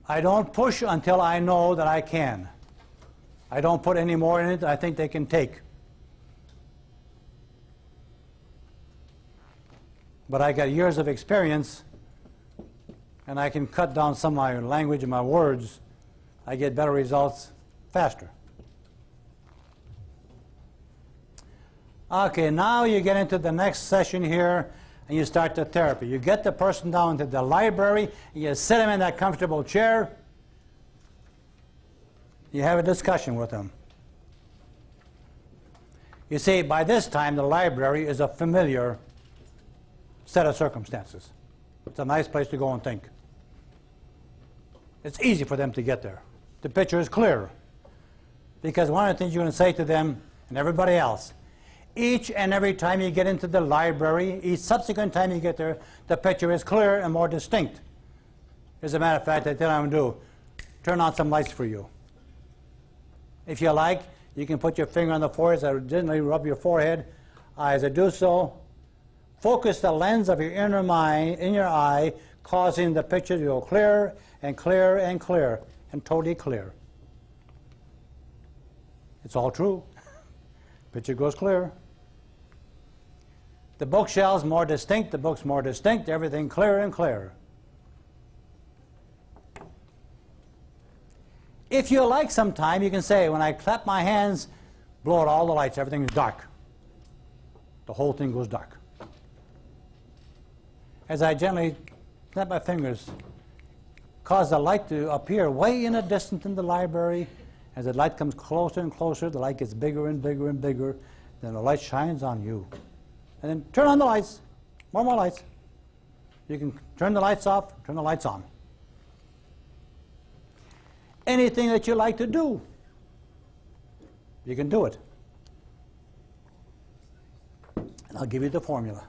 I don't push until I know that I can. I don't put any more in it than I think they can take. But I got years of experience, and I can cut down some of my language and my words. I get better results faster. Okay, now you get into the next session here, and you start the therapy. You get the person down to the library, and you sit them in that comfortable chair. You have a discussion with them. You see, by this time, the library is a familiar set of circumstances. It's a nice place to go and think. It's easy for them to get there. The picture is clear. Because one of the things you're going to say to them and everybody else, each and every time you get into the library, each subsequent time you get there, the picture is clear and more distinct. As a matter of fact, I tell them to do, turn on some lights for you. If you like, you can put your finger on the forehead, so gently rub your forehead. As I do so, focus the lens of your inner mind in your eye, causing the picture to go clearer and clearer and clearer, and totally clear. It's all true. Picture goes clear. The bookshelves more distinct, the books more distinct, everything clearer and clearer. If you like sometime, you can say, when I clap my hands, blow out all the lights, everything is dark. The whole thing goes dark. As I gently snap my fingers, cause the light to appear way in the distance in the library. As the light comes closer and closer, the light gets bigger and bigger and bigger, then the light shines on you. And then turn on the lights, more lights. You can turn the lights off, turn the lights on. Anything that you like to do, you can do it. And I'll give you the formula.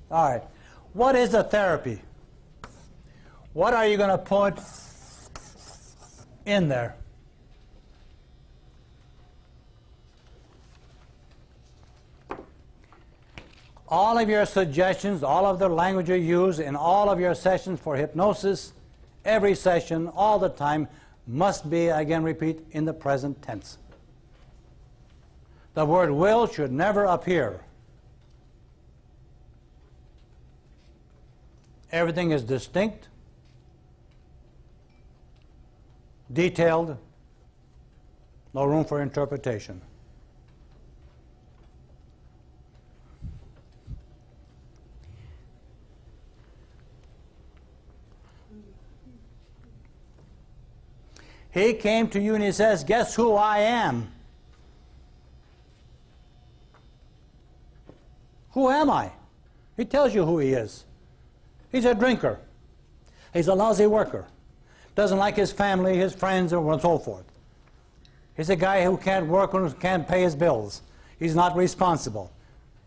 All right, what is a therapy? What are you going to put in there? All of your suggestions, all of the language you use in all of your sessions for hypnosis, every session, all the time, must be, again repeat, in the present tense. The word will should never appear. Everything is distinct, detailed, no room for interpretation. He came to you and he says, guess who I am? Who am I? He tells you who he is. He's a drinker. He's a lousy worker. Doesn't like his family, his friends, and so forth. He's a guy who can't work and can't pay his bills. He's not responsible.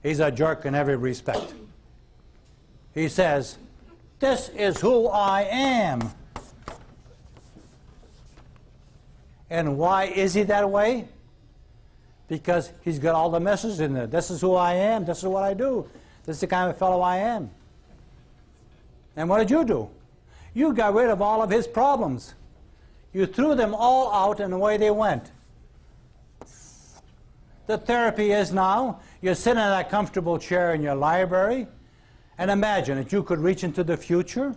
He's a jerk in every respect. He says, this is who I am. And why is he that way? Because he's got all the messages in there. This is who I am. This is what I do. This is the kind of fellow I am. And what did you do? You got rid of all of his problems. You threw them all out and away they went. The therapy is now, you're sitting in that comfortable chair in your library, and imagine that you could reach into the future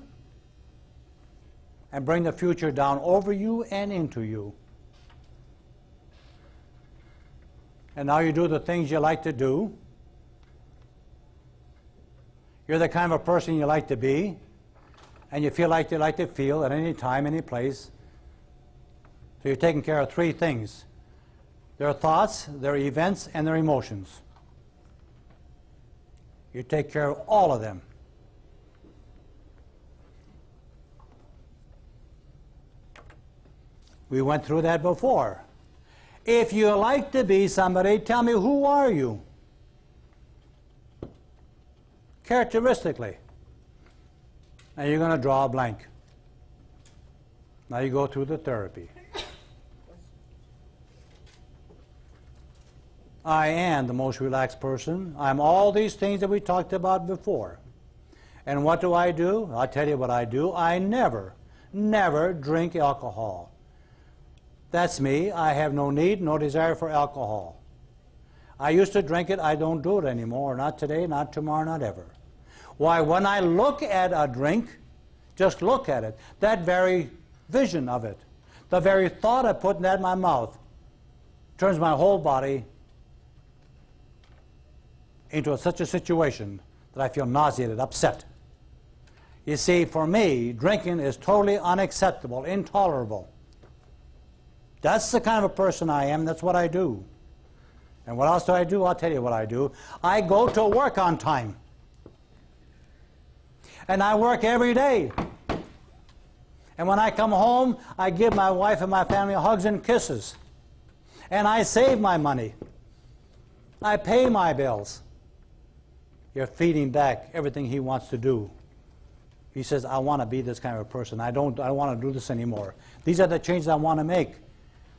and bring the future down over you and into you. And now you do the things you like to do. You're the kind of a person you like to be, and you feel like you like to feel at any time, any place. So you're taking care of three things: their thoughts, their events, and their emotions. You take care of all of them. We went through that before. If you like to be somebody, tell me, who are you? Characteristically. Now you're going to draw a blank. Now you go through the therapy. I am the most relaxed person. I'm all these things that we talked about before. And what do? I'll tell you what I do. I never drink alcohol. That's me. I have no need, no desire for alcohol. I used to drink it. I don't do it anymore. Not today, not tomorrow, not ever. Why, when I look at a drink, just look at it, that very vision of it, the very thought of putting that in my mouth turns my whole body into such a situation that I feel nauseated, upset. You see, for me, drinking is totally unacceptable, intolerable. That's the kind of a person I am. That's what I do. And what else do I do? I'll tell you what I do. I go to work on time. And I work every day. And when I come home, I give my wife and my family hugs and kisses. And I save my money. I pay my bills. You're feeding back everything he wants to do. He says, I want to be this kind of a person. I don't want to do this anymore. These are the changes I want to make.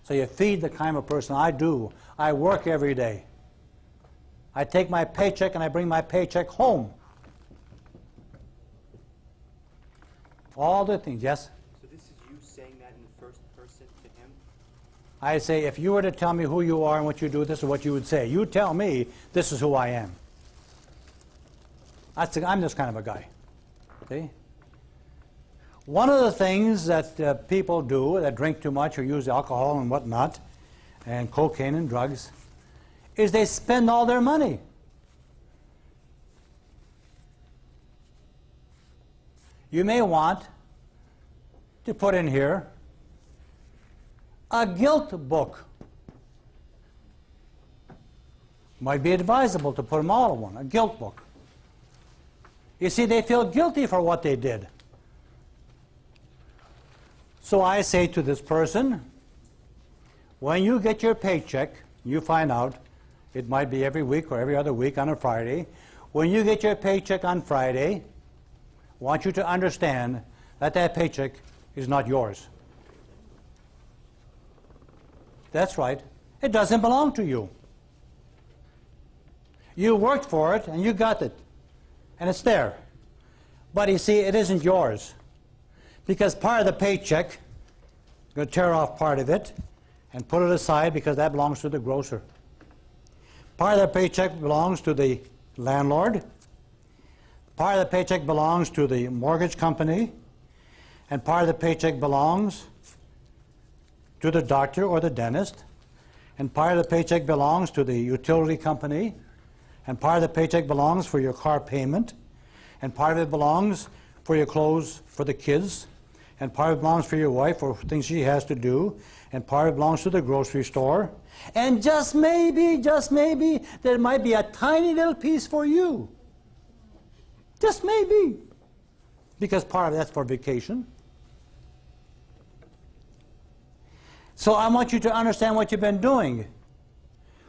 So you feed the kind of person I do. I work every day. I take my paycheck and I bring my paycheck home. All the things, yes? So this is you saying that in the first person to him? I say, if you were to tell me who you are and what you do, this is what you would say. You tell me, this is who I am. I'm this kind of a guy. See? One of the things that people do that drink too much or use alcohol and whatnot, and cocaine and drugs, is they spend all their money. You may want to put in here a guilt book. Might be advisable to put them all in one, a guilt book. You see, they feel guilty for what they did. So I say to this person, when you get your paycheck, you find out, it might be every week or every other week on a Friday, when you get your paycheck on Friday, I want you to understand that that paycheck is not yours. That's right. It doesn't belong to you. You worked for it and you got it. And it's there. But you see, it isn't yours. Because part of the paycheck, you're going to tear off part of it and put it aside because that belongs to the grocer. Part of the paycheck belongs to the landlord. Part of the paycheck belongs to the mortgage company. And part of the paycheck belongs to the doctor or the dentist. And part of the paycheck belongs to the utility company. And part of the paycheck belongs for your car payment. And part of it belongs for your clothes for the kids. And part of it belongs for your wife for things she has to do. And part of it belongs to the grocery store. And just maybe, there might be a tiny little piece for you. Just maybe. Because part of that's for vacation. So I want you to understand what you've been doing.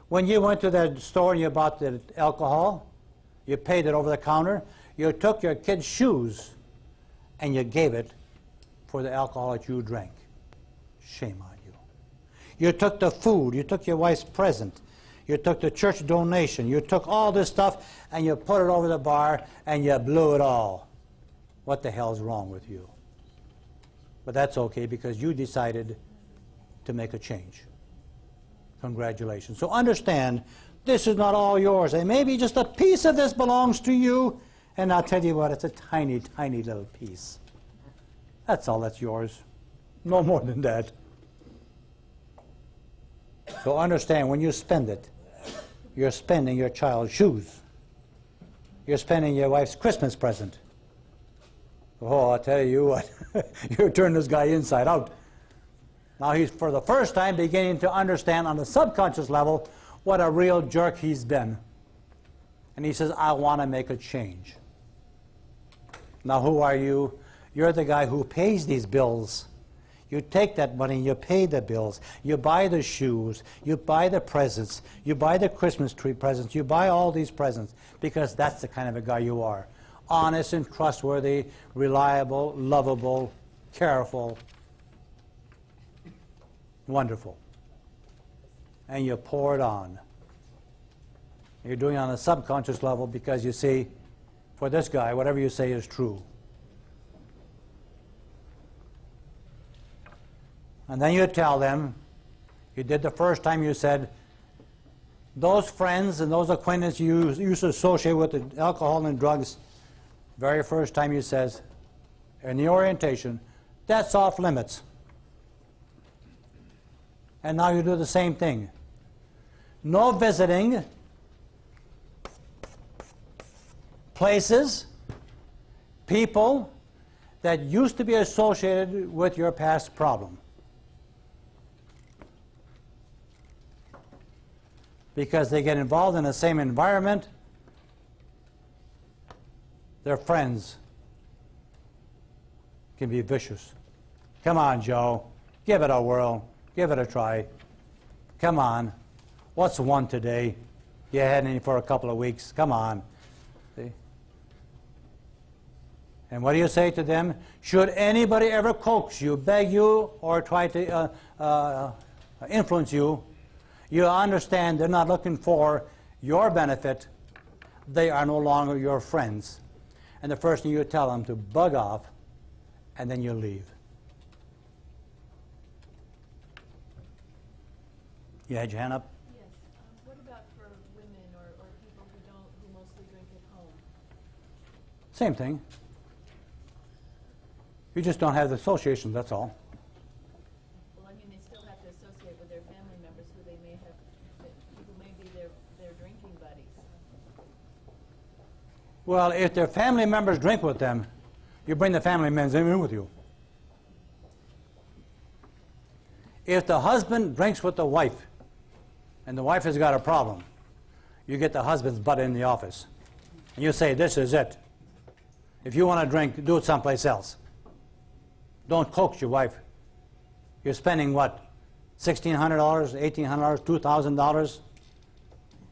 When you went to that store and you bought the alcohol, you paid it over the counter, you took your kid's shoes and you gave it for the alcohol that you drank. Shame on you. You took the food, you took your wife's present, you took the church donation, you took all this stuff and you put it over the bar and you blew it all. What the hell's wrong with you? But that's okay because you decided to make a change. Congratulations. So understand, this is not all yours. And maybe just a piece of this belongs to you. And I'll tell you what, it's a tiny, tiny little piece. That's all that's yours. No more than that. So understand, when you spend it, you're spending your child's shoes. You're spending your wife's Christmas present. Oh, I'll tell you what, you turn this guy inside out. Now he's, for the first time, beginning to understand on the subconscious level what a real jerk he's been. And he says, I want to make a change. Now who are you? You're the guy who pays these bills. You take that money, you pay the bills, you buy the shoes, you buy the presents, you buy the Christmas tree presents, you buy all these presents, because that's the kind of a guy you are. Honest and trustworthy, reliable, lovable, careful, wonderful. And you pour it on. You're doing it on a subconscious level because you see, for this guy, whatever you say is true. And then you tell them, you did the first time you said, those friends and those acquaintances you used to associate with the alcohol and drugs, very first time you says, in the orientation, that's off limits. And now you do the same thing. No visiting places, people that used to be associated with your past problem. Because they get involved in the same environment, their friends can be vicious. Come on, Joe. Give it a whirl. Give it a try. Come on. What's one today? You had any for a couple of weeks. Come on. See? And what do you say to them? Should anybody ever coax you, beg you, or try to influence you, you understand they're not looking for your benefit. They are no longer your friends. And the first thing you tell them to bug off, and then you leave. You had your hand up? Yes. What about for women or people who mostly drink at home? Same thing. You just don't have the association, that's all. Well, I mean, they still have to associate with their family members who they may have, who may be their drinking buddies. Well, if their family members drink with them, you bring the family members in with you. If the husband drinks with the wife, and the wife has got a problem, you get the husband's butt in the office. And you say, this is it. If you want to drink, do it someplace else. Don't coax your wife. You're spending what? $1,600, $1,800, $2,000?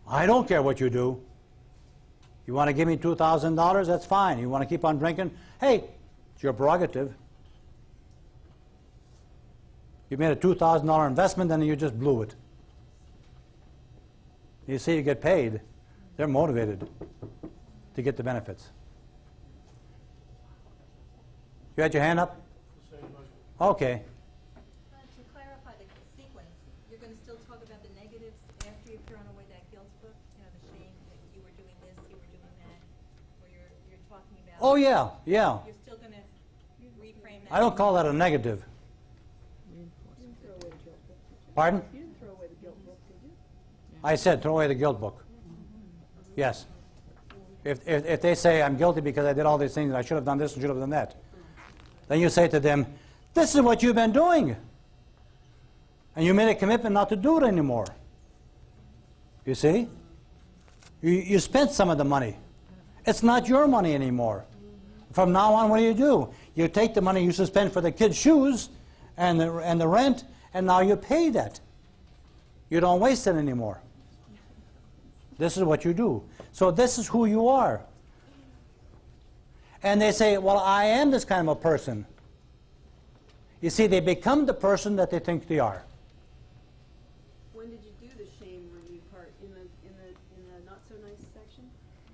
I don't care what you do. You want to give me $2,000? That's fine. You want to keep on drinking? Hey, it's your prerogative. You made a $2,000 investment, and you just blew it. You see, you get paid. They're motivated to get the benefits. You had your hand up? Okay. To clarify the sequence, you're going to still talk about the negatives after you've thrown away that guilt book? You know, the shame that you were doing this, you were doing that, where you're talking about... Oh, yeah, yeah. You're still going to reframe that? I don't call that a negative. Pardon? You didn't throw away the guilt book, did you? I said throw away the guilt book. Yes. If they say I'm guilty because I did all these things and I should have done this and should have done that, then you say to them, this is what you've been doing. And you made a commitment not to do it anymore. You see? You spent some of the money. It's not your money anymore. From now on, what do? You take the money you used to spend for the kids' shoes and the rent, and now you pay that. You don't waste it anymore. This is what you do. So this is who you are. And they say, well, I am this kind of a person. You see, they become the person that they think they are. When did you do the shame review part? In the not so nice section?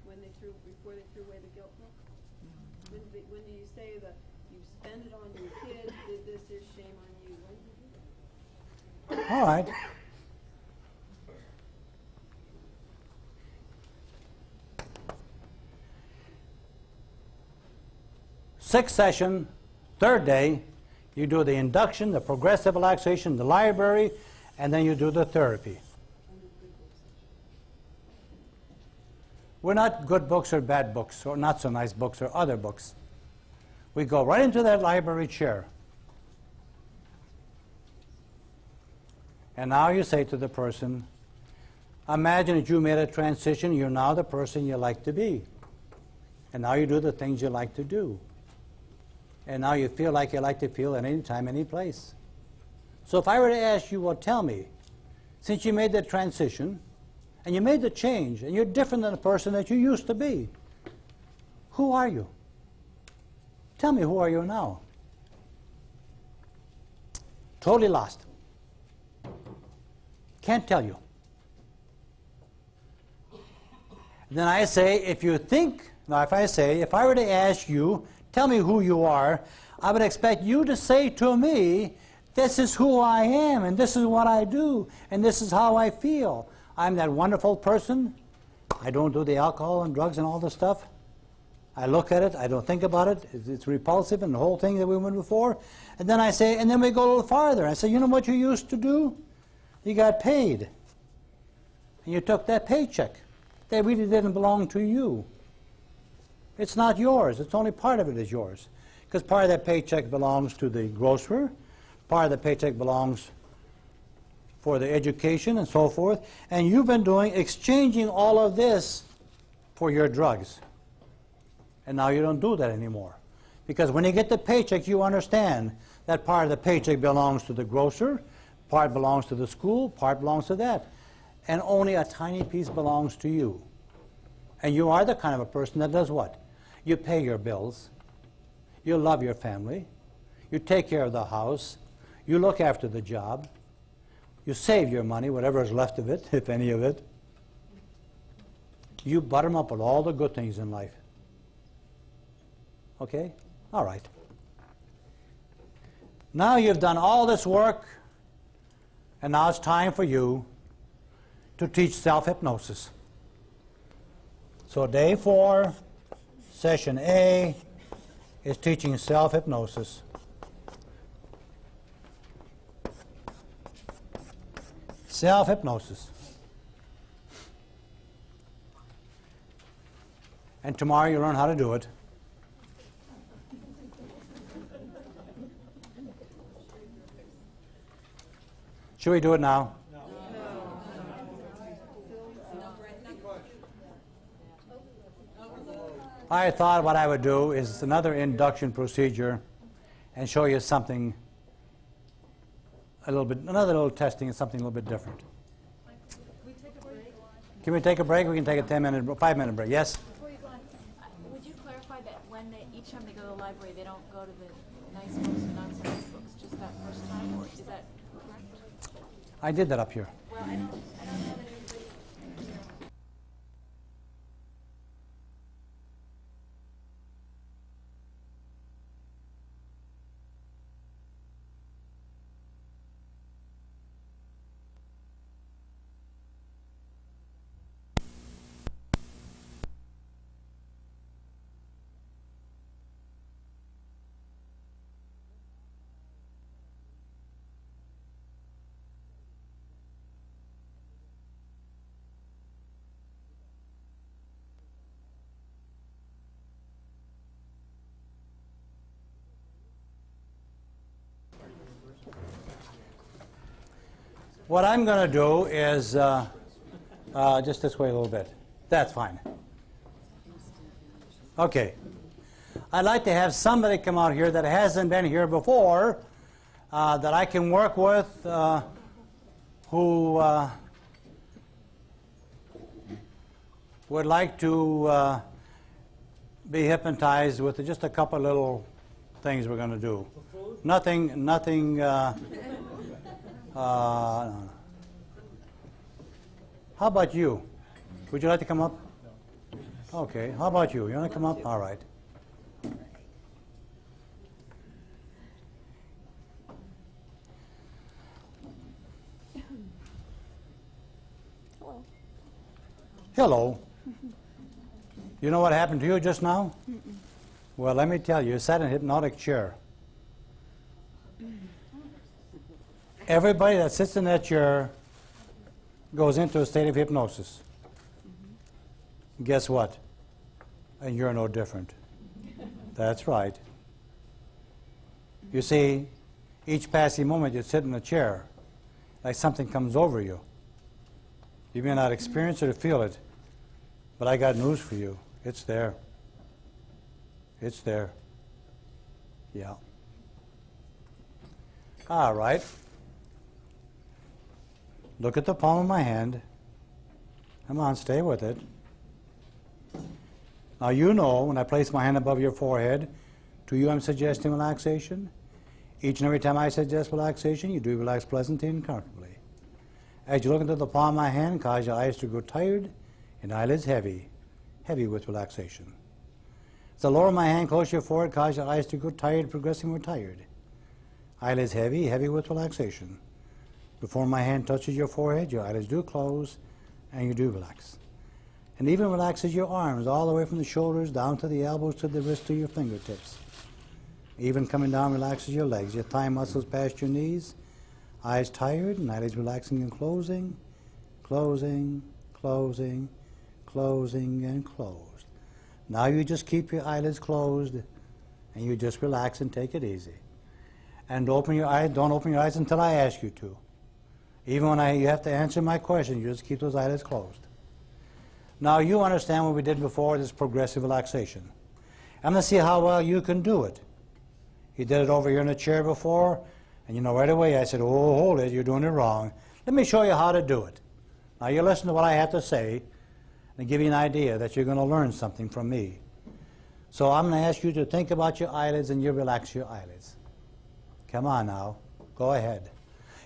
Before they threw away the guilt book? When do you say that you spend it on your kids, did this, is shame on you? When did you do that? All right. Sixth session, third day, you do the induction, the progressive relaxation, the library, and then you do the therapy. We're not good books or bad books or not so nice books or other books. We go right into that library chair. And now you say to the person, imagine that you made a transition, you're now the person you like to be. And now you do the things you like to do. And now you feel like you like to feel at any time, any place. So if I were to ask you, well, tell me, since you made that transition, and you made the change, and you're different than the person that you used to be, who are you? Tell me, who are you now? Totally lost. Can't tell you. Then I say, if you think Now, if I were to ask you, tell me who you are, I would expect you to say to me, this is who I am, and this is what I do, and this is how I feel. I'm that wonderful person. I don't do the alcohol and drugs and all this stuff. I look at it, I don't think about it, it's repulsive and the whole thing that we went before. And then I say, and then we go a little farther. I say, you know what you used to do? You got paid. And you took that paycheck. That really didn't belong to you. It's not yours. It's only part of it is yours. Because part of that paycheck belongs to the grocer, part of the paycheck belongs for the education and so forth. And you've been exchanging all of this for your drugs. And now you don't do that anymore. Because when you get the paycheck, you understand that part of the paycheck belongs to the grocer, part belongs to the school, part belongs to that. And only a tiny piece belongs to you. And you are the kind of a person that does what? You pay your bills, you love your family, you take care of the house, you look after the job, you save your money, whatever is left of it, if any of it. You button up with all the good things in life. Okay? All right. Now you've done all this work, and now it's time for you to teach self-hypnosis. So day 4, session A, is teaching self-hypnosis. Self-hypnosis. And tomorrow you'll learn how to do it. Should we do it now? I thought what I would do is another induction procedure and show you something another little testing and something a little bit different. Can we take a break? We can take a 5-minute break. Yes? Before you go on, would you clarify that when each time they go to the library, they don't go to the nice books and not so nice books, just that first time, or is that correct? I did that up here. Well, I don't know that everybody. What I'm going to do is just this way a little bit. That's fine. Okay. I'd like to have somebody come out here that hasn't been here before, that I can work with, who would like to be hypnotized with just a couple little things we're going to do. Nothing. How about you? Would you like to come up? Okay. How about you? You want to come up? All right. Hello. You know what happened to you just now? Well, let me tell you, you sat in a hypnotic chair. Everybody that sits in that chair goes into a state of hypnosis. Guess what? And you're no different. That's right. You see, each passing moment you sit in a chair, like something comes over you. You may not experience it or feel it, but I got news for you. It's there. It's there. Yeah. All right. Look at the palm of my hand. Come on, stay with it. Now you know when I place my hand above your forehead, to you I'm suggesting relaxation. Each and every time I suggest relaxation, you do relax pleasantly and comfortably. As you look into the palm of my hand, cause your eyes to grow tired and eyelids heavy with relaxation. So lower my hand, close your forehead, cause your eyes to go tired, progressing more tired. Eyelids heavy, heavy with relaxation. Before my hand touches your forehead, your eyelids do close, and you do relax. And even relaxes your arms all the way from the shoulders down to the elbows, to the wrists, to your fingertips. Even coming down relaxes your legs, your thigh muscles past your knees. Eyes tired and eyelids relaxing and closing, closing, closing, closing, and closed. Now you just keep your eyelids closed and you just relax and take it easy. And open your eyes, don't open your eyes until I ask you to. Even when you have to answer my question, you just keep those eyelids closed. Now you understand what we did before, this progressive relaxation. I'm going to see how well you can do it. You did it over here in the chair before, and you know right away I said, oh, hold it, you're doing it wrong. Let me show you how to do it. Now you listen to what I have to say and give you an idea that you're going to learn something from me. So I'm going to ask you to think about your eyelids and you relax your eyelids. Come on now, go ahead.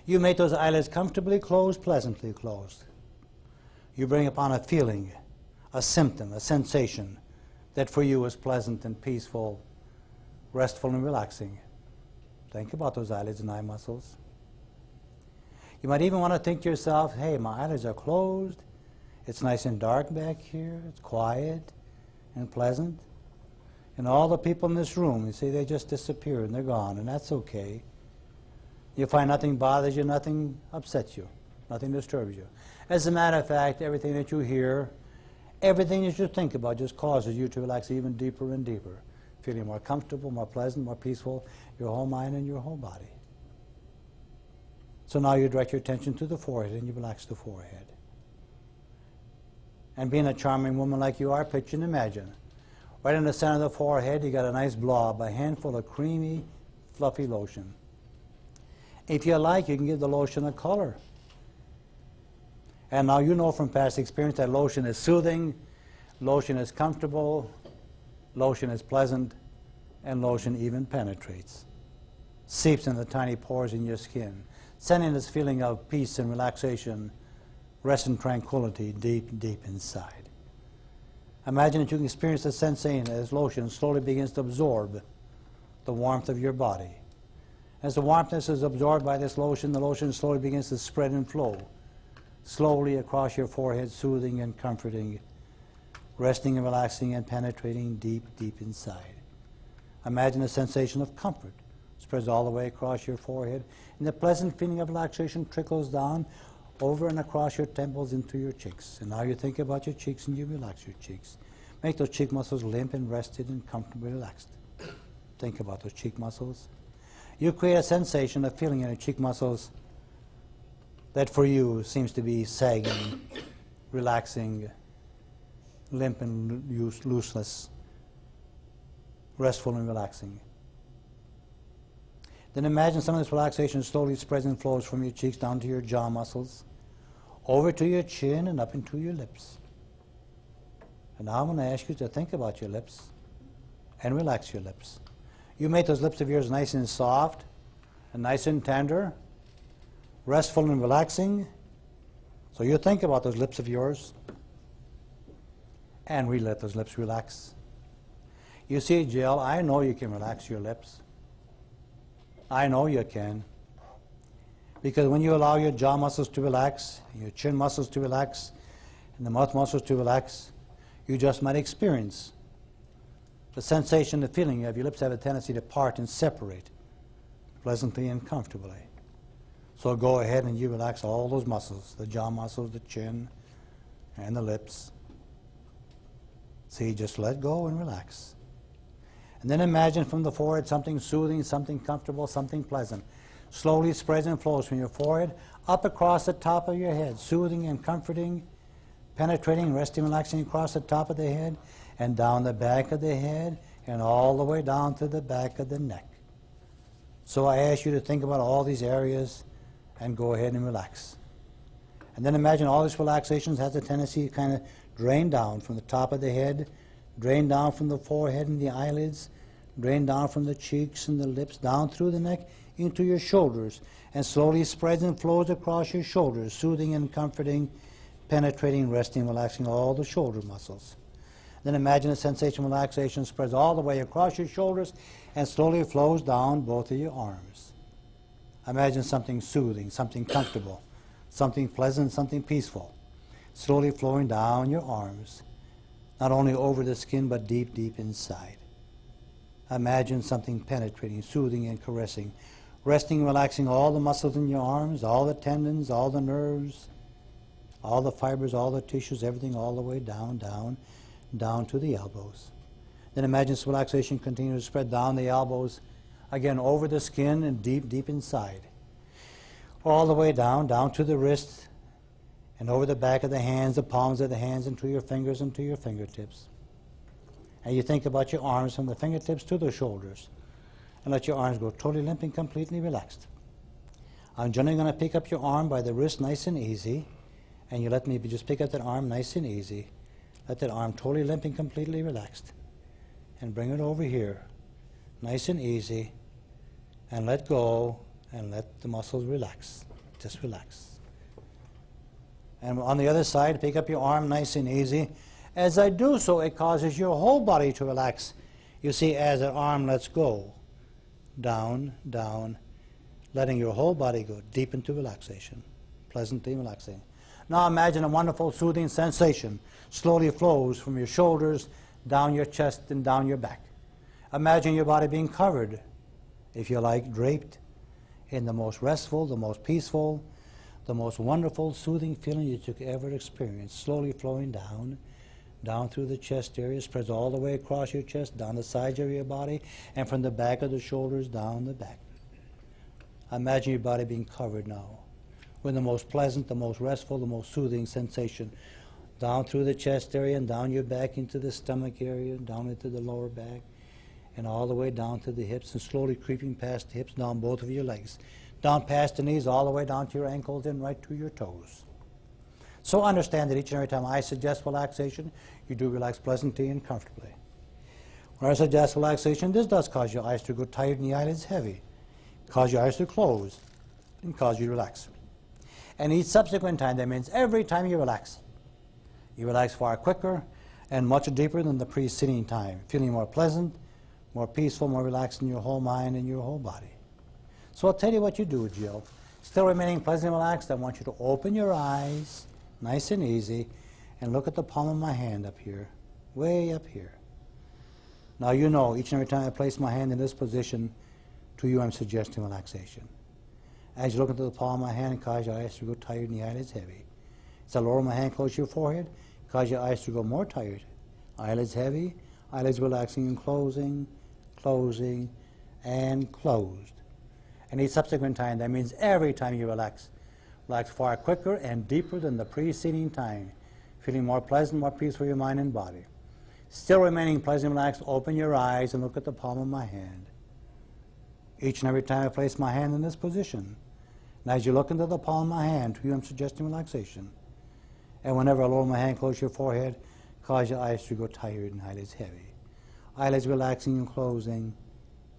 You make those eyelids comfortably closed, pleasantly closed. You bring upon a feeling, a symptom, a sensation that for you is pleasant and peaceful, restful and relaxing. Think about those eyelids and eye muscles. You might even want to think to yourself, hey, my eyelids are closed. It's nice and dark back here. It's quiet and pleasant. And all the people in this room, you see, they just disappear and they're gone, and that's okay. You find nothing bothers you, nothing upsets you, nothing disturbs you. As a matter of fact, everything that you hear, everything that you think about just causes you to relax even deeper and deeper, feeling more comfortable, more pleasant, more peaceful, your whole mind and your whole body. So now you direct your attention to the forehead and you relax the forehead. And being a charming woman like you are, picture and imagine. Right in the center of the forehead, you got a nice blob, a handful of creamy, fluffy lotion. If you like, you can give the lotion a color. And now you know from past experience that lotion is soothing, lotion is comfortable, lotion is pleasant, and lotion even penetrates. Seeps in the tiny pores in your skin, sending this feeling of peace and relaxation, rest and tranquility deep, deep inside. Imagine that you can experience the sensation as lotion slowly begins to absorb the warmth of your body. As the warmthness is absorbed by this lotion, the lotion slowly begins to spread and flow, slowly across your forehead, soothing and comforting, resting and relaxing and penetrating deep, deep inside. Imagine a sensation of comfort spreads all the way across your forehead, and the pleasant feeling of relaxation trickles down over and across your temples into your cheeks. And now you think about your cheeks and you relax your cheeks. Make those cheek muscles limp and rested and comfortably relaxed. Think about those cheek muscles. You create a sensation, a feeling in your cheek muscles that for you seems to be sagging, relaxing, limp and looseless, restful and relaxing. Then imagine some of this relaxation slowly spreads and flows from your cheeks down to your jaw muscles, over to your chin and up into your lips. And now I'm going to ask you to think about your lips and relax your lips. You make those lips of yours nice and soft and nice and tender, restful and relaxing. So you think about those lips of yours and we let those lips relax. You see, Jill, I know you can relax your lips. I know you can. Because when you allow your jaw muscles to relax, your chin muscles to relax, and the mouth muscles to relax, you just might experience the sensation, the feeling of your lips have a tendency to part and separate pleasantly and comfortably. So go ahead and you relax all those muscles, the jaw muscles, the chin, and the lips. See, just let go and relax. And then imagine from the forehead something soothing, something comfortable, something pleasant. Slowly spreads and flows from your forehead up across the top of your head, soothing and comforting, penetrating, resting, relaxing across the top of the head and down the back of the head and all the way down to the back of the neck. So I ask you to think about all these areas and go ahead and relax. And then imagine all this relaxation has a tendency to kind of drain down from the top of the head, drain down from the forehead and the eyelids, drain down from the cheeks and the lips, down through the neck into your shoulders, and slowly spreads and flows across your shoulders, soothing and comforting, penetrating, resting, relaxing all the shoulder muscles. Then imagine the sensation of relaxation spreads all the way across your shoulders and slowly flows down both of your arms. Imagine something soothing, something comfortable, something pleasant, something peaceful, slowly flowing down your arms, not only over the skin but deep, deep inside. Imagine something penetrating, soothing, and caressing, resting, relaxing all the muscles in your arms, all the tendons, all the nerves, all the fibers, all the tissues, everything all the way down, down, down to the elbows. Then imagine this relaxation continues to spread down the elbows, again over the skin and deep, deep inside. All the way down, down to the wrists, and over the back of the hands, the palms of the hands, and to your fingers and to your fingertips. And you think about your arms from the fingertips to the shoulders, and let your arms go totally limp and completely relaxed. I'm generally going to pick up your arm by the wrist nice and easy, and you let me just pick up that arm nice and easy. Let that arm totally limp and completely relaxed. And bring it over here, nice and easy, and let go, and let the muscles relax. Just relax. And on the other side, pick up your arm nice and easy. As I do so, it causes your whole body to relax. You see, as the arm lets go, down, down, letting your whole body go deep into relaxation, pleasantly relaxing. Now imagine a wonderful soothing sensation slowly flows from your shoulders down your chest and down your back. Imagine your body being covered, if you like, draped in the most restful, the most peaceful, the most wonderful, soothing feeling that you could ever experience, slowly flowing down, down through the chest area, spreads all the way across your chest, down the sides of your body, and from the back of the shoulders down the back. Imagine your body being covered now with the most pleasant, the most restful, the most soothing sensation, down through the chest area and down your back into the stomach area, down into the lower back, and all the way down to the hips, and slowly creeping past the hips, down both of your legs, down past the knees, all the way down to your ankles and right to your toes. So understand that each and every time I suggest relaxation, you do relax pleasantly and comfortably. When I suggest relaxation, this does cause your eyes to go tired and the eyelids heavy, cause your eyes to close, and cause you to relax. And each subsequent time, that means every time you relax far quicker and much deeper than the preceding time, feeling more pleasant, more peaceful, more relaxed in your whole mind and your whole body. So I'll tell you what you do, Jill. Still remaining pleasant and relaxed, I want you to open your eyes, nice and easy, and look at the palm of my hand up here, way up here. Now you know, each and every time I place my hand in this position, to you I'm suggesting relaxation. As you look into the palm of my hand, cause your eyes to go tired and the eyelids heavy. As I lower my hand close to your forehead, cause your eyes to go more tired. Eyelids heavy, eyelids relaxing and closing, closing, and closed. And each subsequent time, that means every time you relax far quicker and deeper than the preceding time, feeling more pleasant, more peaceful in your mind and body. Still remaining pleasant and relaxed, open your eyes and look at the palm of my hand. Each and every time I place my hand in this position, and as you look into the palm of my hand, to you I'm suggesting relaxation. And whenever I lower my hand close to your forehead, cause your eyes to go tired and eyelids heavy. Eyelids relaxing and closing,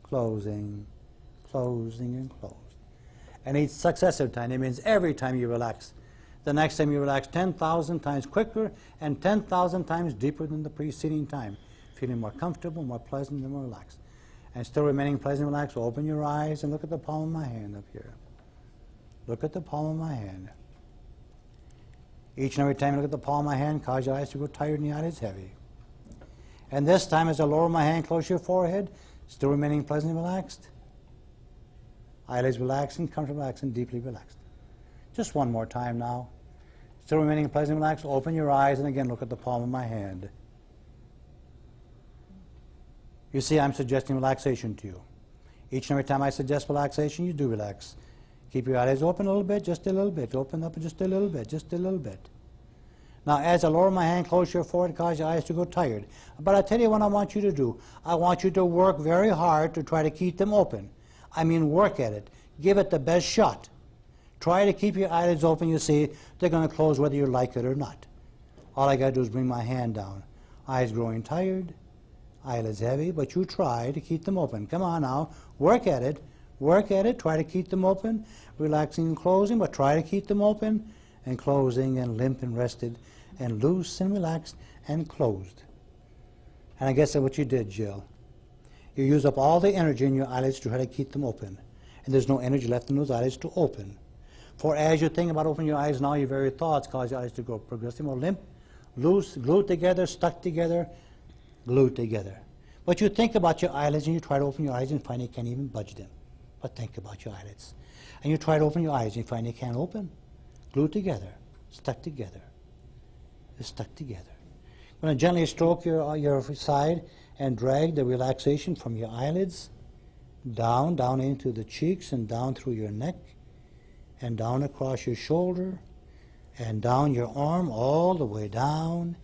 closing, closing, and closed. And each successive time, it means every time you relax. The next time you relax 10,000 times quicker and 10,000 times deeper than the preceding time, feeling more comfortable, more pleasant, and more relaxed. And still remaining pleasant and relaxed, open your eyes and look at the palm of my hand up here. Look at the palm of my hand. Each and every time you look at the palm of my hand, cause your eyes to go tired and the eyelids heavy. And this time, as I lower my hand close to your forehead, still remaining pleasant and relaxed. Eyelids relaxing, comfortable, relaxing, deeply relaxed. Just one more time now. Still remaining pleasant and relaxed, open your eyes and again look at the palm of my hand. You see, I'm suggesting relaxation to you. Each and every time I suggest relaxation, you do relax. Keep your eyelids open a little bit, just a little bit. Open up just a little bit, just a little bit. Now, as I lower my hand close to your forehead, cause your eyes to go tired. But I tell you what I want you to do. I want you to work very hard to try to keep them open. I mean, work at it. Give it the best shot. Try to keep your eyelids open. You see, they're going to close whether you like it or not. All I got to do is bring my hand down. Eyes growing tired, eyelids heavy, but you try to keep them open. Come on now, work at it. Work at it, try to keep them open, relaxing and closing, but try to keep them open and closing and limp and rested and loose and relaxed and closed. And I guess that's what you did, Jill. You use up all the energy in your eyelids to try to keep them open. And there's no energy left in those eyelids to open. For as you think about opening your eyes now, your very thoughts cause your eyes to go progressively more limp, loose, glued together, stuck together, glued together. But you think about your eyelids and you try to open your eyes and find you can't even budge them. But think about your eyelids. And you try to open your eyes and you find you can't open. Glued together, stuck together. They're stuck together. I'm going to gently stroke your side and drag the relaxation from your eyelids down into the cheeks and down through your neck and down across your shoulder and down your arm all the way down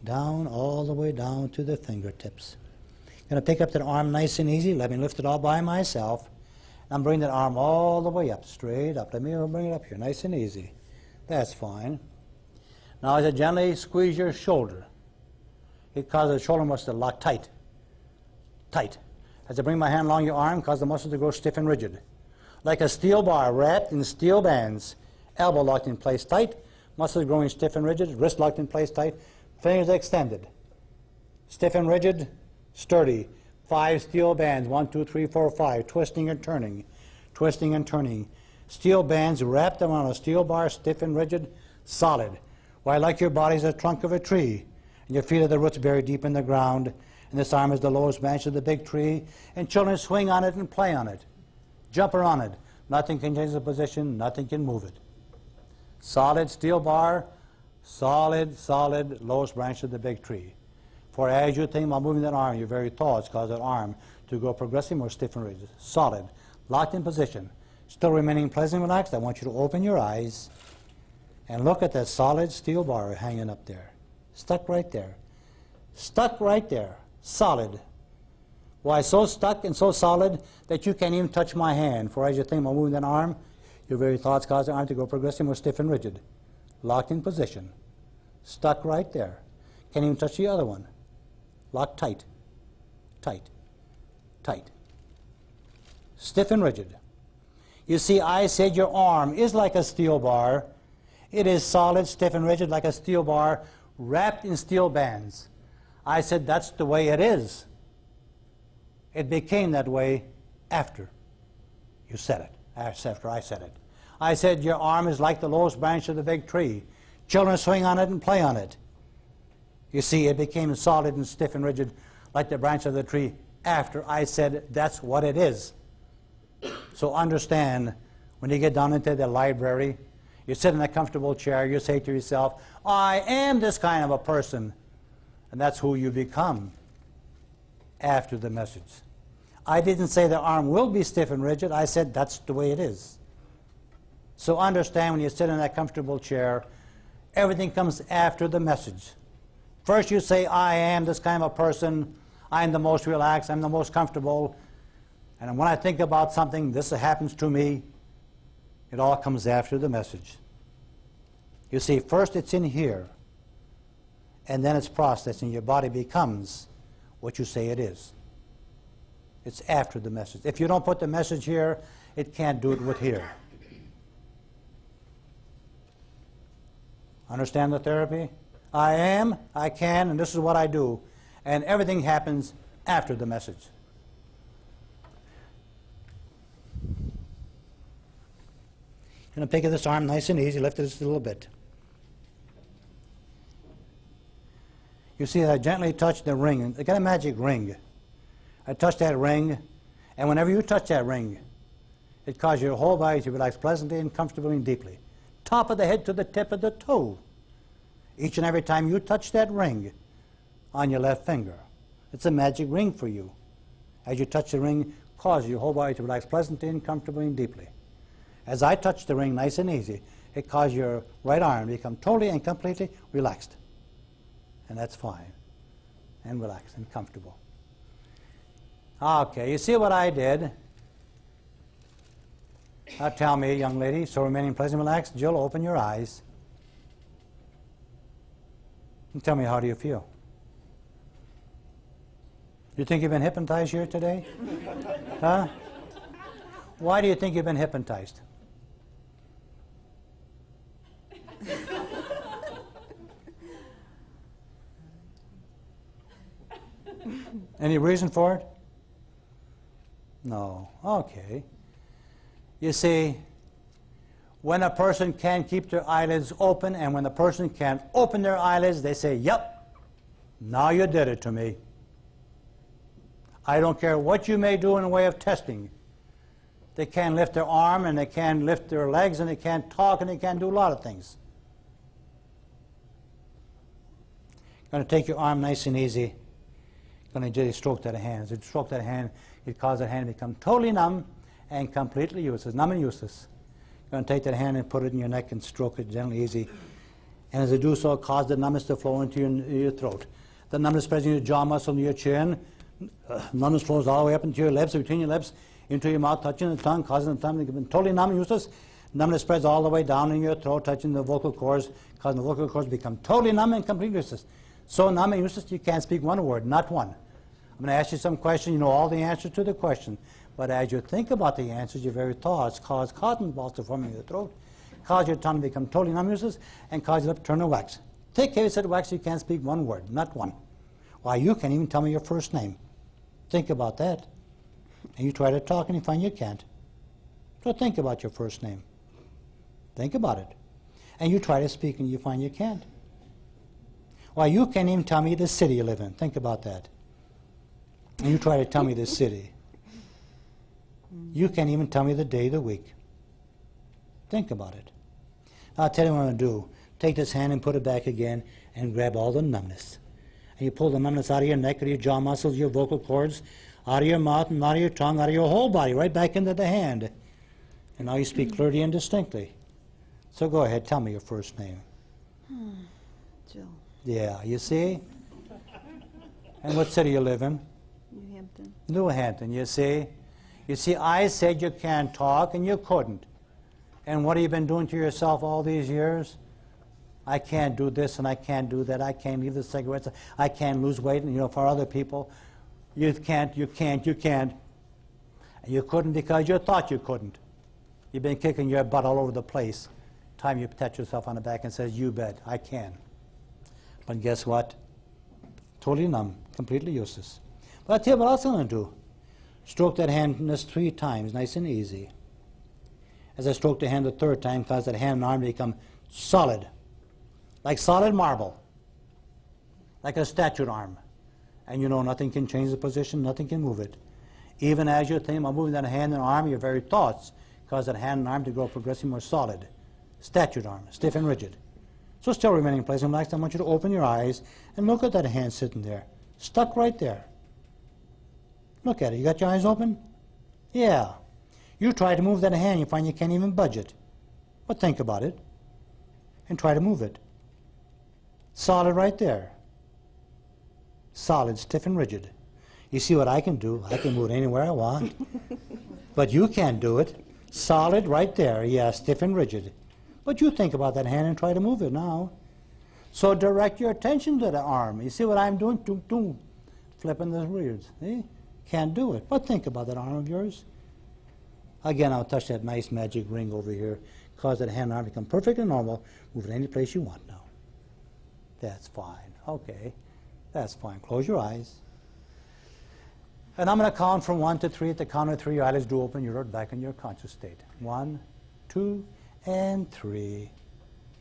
all the way down to the fingertips. I'm going to pick up that arm nice and easy. Let me lift it all by myself. I'm bringing that arm all the way up, straight up. Let me bring it up here, nice and easy. That's fine. Now as I gently squeeze your shoulder, it causes the shoulder muscle to lock tight. Tight. As I bring my hand along your arm, cause the muscles to grow stiff and rigid. Like a steel bar wrapped in steel bands. Elbow locked in place tight, muscles growing stiff and rigid, wrist locked in place tight, fingers extended. Stiff and rigid, sturdy. 5 steel bands, 1, 2, 3, 4, 5, twisting and turning, twisting and turning. Steel bands wrapped around a steel bar, stiff and rigid, solid. Why, like your body's a trunk of a tree, and your feet are the roots buried deep in the ground, and this arm is the lowest branch of the big tree, and children swing on it and play on it, jump around it. Nothing can change the position, nothing can move it. Solid steel bar, solid, lowest branch of the big tree. For as you think about moving that arm, your very thoughts cause that arm to grow progressively more stiff and rigid. Solid, locked in position, still remaining pleasant and relaxed. I want you to open your eyes and look at that solid steel bar hanging up there. Stuck right there. Stuck right there. Solid. Why, so stuck and so solid that you can't even touch my hand. For as you think about moving that arm, your very thoughts cause the arm to grow progressively more stiff and rigid. Locked in position. Stuck right there. Can't even touch the other one. Locked tight, tight, tight. Stiff and rigid. You see, I said your arm is like a steel bar. It is solid, stiff, and rigid like a steel bar wrapped in steel bands. I said that's the way it is. It became that way after you said it, after I said it. I said your arm is like the lowest branch of the big tree. Children swing on it and play on it. You see, it became solid and stiff and rigid like the branch of the tree after I said that's what it is. So understand, when you get down into the library, you sit in a comfortable chair, you say to yourself, I am this kind of a person. And that's who you become after the message. I didn't say the arm will be stiff and rigid. I said that's the way it is. So understand, when you sit in that comfortable chair, everything comes after the message. First you say, I am this kind of a person. I'm the most relaxed. I'm the most comfortable. And when I think about something, this happens to me, it all comes after the message. You see, first it's in here, and then it's processed, and your body becomes what you say it is. It's after the message. If you don't put the message here, it can't do it with here. Understand the therapy? I am, I can, and this is what I do. And everything happens after the message. I'm going to pick up this arm nice and easy, lift it just a little bit. You see, I gently touch the ring. I got a magic ring. I touch that ring, and whenever you touch that ring, it causes your whole body to relax pleasantly and comfortably and deeply. Top of the head to the tip of the toe. Each and every time you touch that ring on your left finger, it's a magic ring for you. As you touch the ring, causes your whole body to relax pleasantly and comfortably and deeply. As I touch the ring nice and easy, it causes your right arm to become totally and completely relaxed. And that's fine. And relaxed and comfortable. Okay, you see what I did? Now tell me, young lady, so remaining pleasant and relaxed, Jill, open your eyes. And tell me, how do you feel? You think you've been hypnotized here today? Huh? Why do you think you've been hypnotized? Any reason for it? No. Okay. You see, when a person can't keep their eyelids open and when a person can't open their eyelids, they say, yep, now you did it to me. I don't care what you may do in the way of testing. They can't lift their arm and they can't lift their legs and they can't talk and they can't do a lot of things. Going to take your arm nice and easy. Going to just stroke that hand. As you stroke that hand, it causes that hand to become totally numb and completely useless, numb and useless. You're going to take that hand and put it in your neck and stroke it gently, easy. And as you do so, cause the numbness to flow into your throat. The numbness spreads into your jaw muscle, into your chin. Numbness flows all the way up into your lips, between your lips, into your mouth, touching the tongue, causing the tongue to become totally numb and useless. Numbness spreads all the way down in your throat, touching the vocal cords, causing the vocal cords to become totally numb and completely useless. So numb and useless, you can't speak one word, not one. I'm going to ask you some questions. You know all the answers to the question. But as you think about the answers, your very thoughts cause cotton balls to form in your throat, cause your tongue to become totally numb and useless, and cause your lip to turn to wax. Take care, you said wax, you can't speak one word, not one. Why, you can't even tell me your first name. Think about that. And you try to talk and you find you can't. So think about your first name. Think about it. And you try to speak and you find you can't. Why, you can't even tell me the city you live in. Think about that. And you try to tell me the city. You can't even tell me the day of the week. Think about it. Now, I'll tell you what I'm going to do. Take this hand and put it back again and grab all the numbness. And you pull the numbness out of your neck, out of your jaw muscles, your vocal cords, out of your mouth and out of your tongue, out of your whole body, right back into the hand. And now you speak clearly and distinctly. So go ahead, tell me your first name. Jill. Yeah, you see? And what city you live in? New Hampton. New Hampton, you see? You see, I said you can't talk, and you couldn't. And what have you been doing to yourself all these years? I can't do this, and I can't do that. I can't leave the cigarettes. I can't lose weight, and, you know, for other people. You can't, you can't, you can't. And you couldn't because you thought you couldn't. You've been kicking your butt all over the place. Time you pat yourself on the back and says, you bet, I can. But guess what? Totally numb, completely useless. But I'll tell you what else I'm going to do. Stroke that hand just 3 times, nice and easy. As I stroke the hand the 3rd time, cause that hand and arm to become solid, like solid marble, like a statue arm. And you know nothing can change the position, nothing can move it. Even as you're thinking about moving that hand and arm, your very thoughts cause that hand and arm to grow progressively more solid, statue arm, stiff and rigid. So still remaining in place, and next I want you to open your eyes and look at that hand sitting there, stuck right there. Look at it. You got your eyes open? Yeah. You try to move that hand, you find you can't even budge it. But think about it and try to move it. Solid right there. Solid, stiff and rigid. You see what I can do? I can move it anywhere I want. But you can't do it. Solid right there. Yeah, stiff and rigid. But you think about that hand and try to move it now. So direct your attention to the arm. You see what I'm doing? Doom, doom. Flipping the reeds. See? Can't do it. But think about that arm of yours. Again, I'll touch that nice magic ring over here. Cause that hand and arm become perfect and normal. Move it any place you want now. That's fine. Okay. That's fine. Close your eyes. And I'm going to count from 1 to 3. At the count of 3, your eyelids do open. You're back in your conscious state. 1, 2, and 3.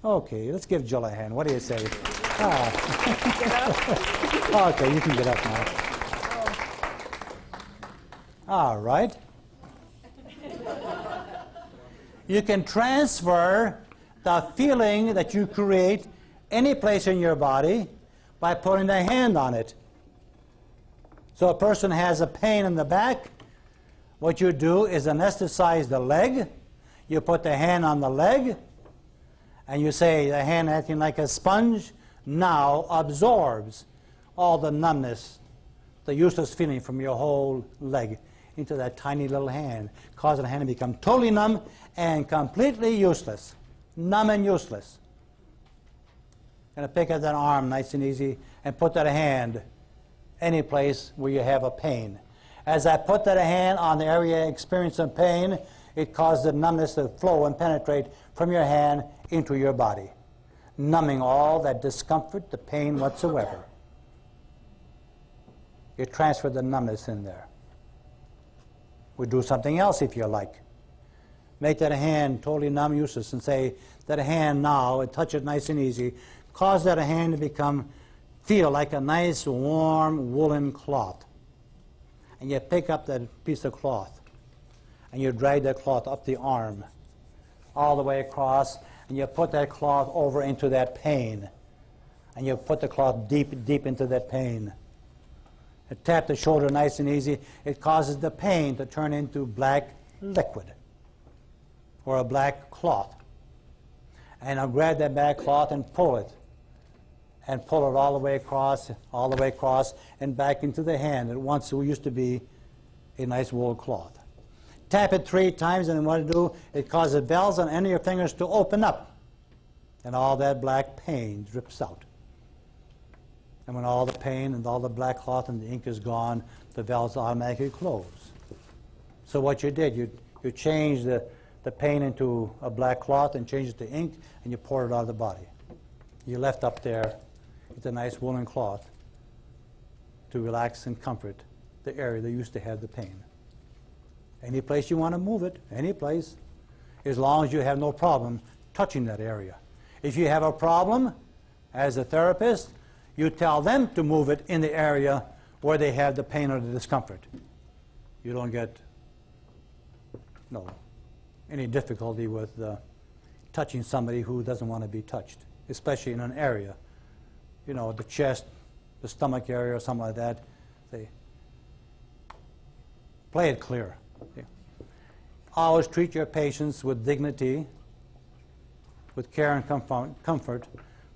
Okay, let's give Jill a hand. What do you say? Okay, you can get up now. All right. You can transfer the feeling that you create any place in your body by putting a hand on it. So a person has a pain in the back. What you do is anesthetize the leg. You put the hand on the leg, and you say the hand acting like a sponge now absorbs all the numbness, the useless feeling from your whole leg into that tiny little hand, causing the hand to become totally numb and completely useless. Numb and useless. Going to pick up that arm nice and easy and put that hand any place where you have a pain. As I put that hand on the area experiencing pain, it causes the numbness to flow and penetrate from your hand into your body, numbing all that discomfort, the pain whatsoever. You transfer the numbness in there. We do something else if you like. Make that hand totally numb, useless, and say that hand now, and touch it nice and easy. Cause that hand to feel like a nice warm woolen cloth. And you pick up that piece of cloth, and you drag that cloth up the arm, all the way across, and you put that cloth over into that pain. And you put the cloth deep, deep into that pain. And tap the shoulder nice and easy. It causes the pain to turn into black liquid or a black cloth. And I'll grab that black cloth and pull it. And pull it all the way across, and back into the hand that once used to be a nice wool cloth. Tap it 3 times, and what it do, it causes valves on any of your fingers to open up. And all that black pain drips out. And when all the pain and all the black cloth and the ink is gone, the valves automatically close. So what you did, you changed the pain into a black cloth and changed it to ink, and you poured it out of the body. You left up there with a nice woolen cloth to relax and comfort the area that used to have the pain. Any place you want to move it, any place, as long as you have no problem touching that area. If you have a problem, as a therapist, you tell them to move it in the area where they have the pain or the discomfort. You don't get any difficulty with touching somebody who doesn't want to be touched, especially in an area, the chest, the stomach area, or something like that. Say, play it clear. Always treat your patients with dignity, with care and comfort,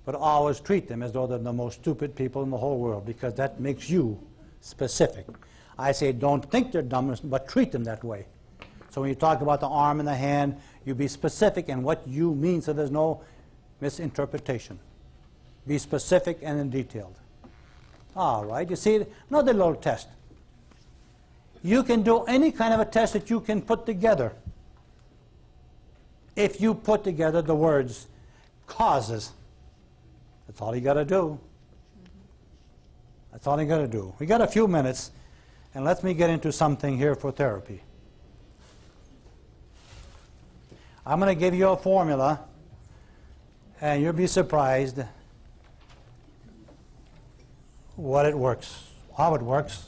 but always treat them as though they're the most stupid people in the whole world, because that makes you specific. I say don't think they're dumb, but treat them that way. So when you talk about the arm and the hand, you be specific in what you mean so there's no misinterpretation. Be specific and detailed. All right, you see, another little test. You can do any kind of a test that you can put together if you put together the words causes. That's all you got to do. That's all you got to do. We got a few minutes, and let me get into something here for therapy. I'm going to give you a formula, and you'll be surprised how it works.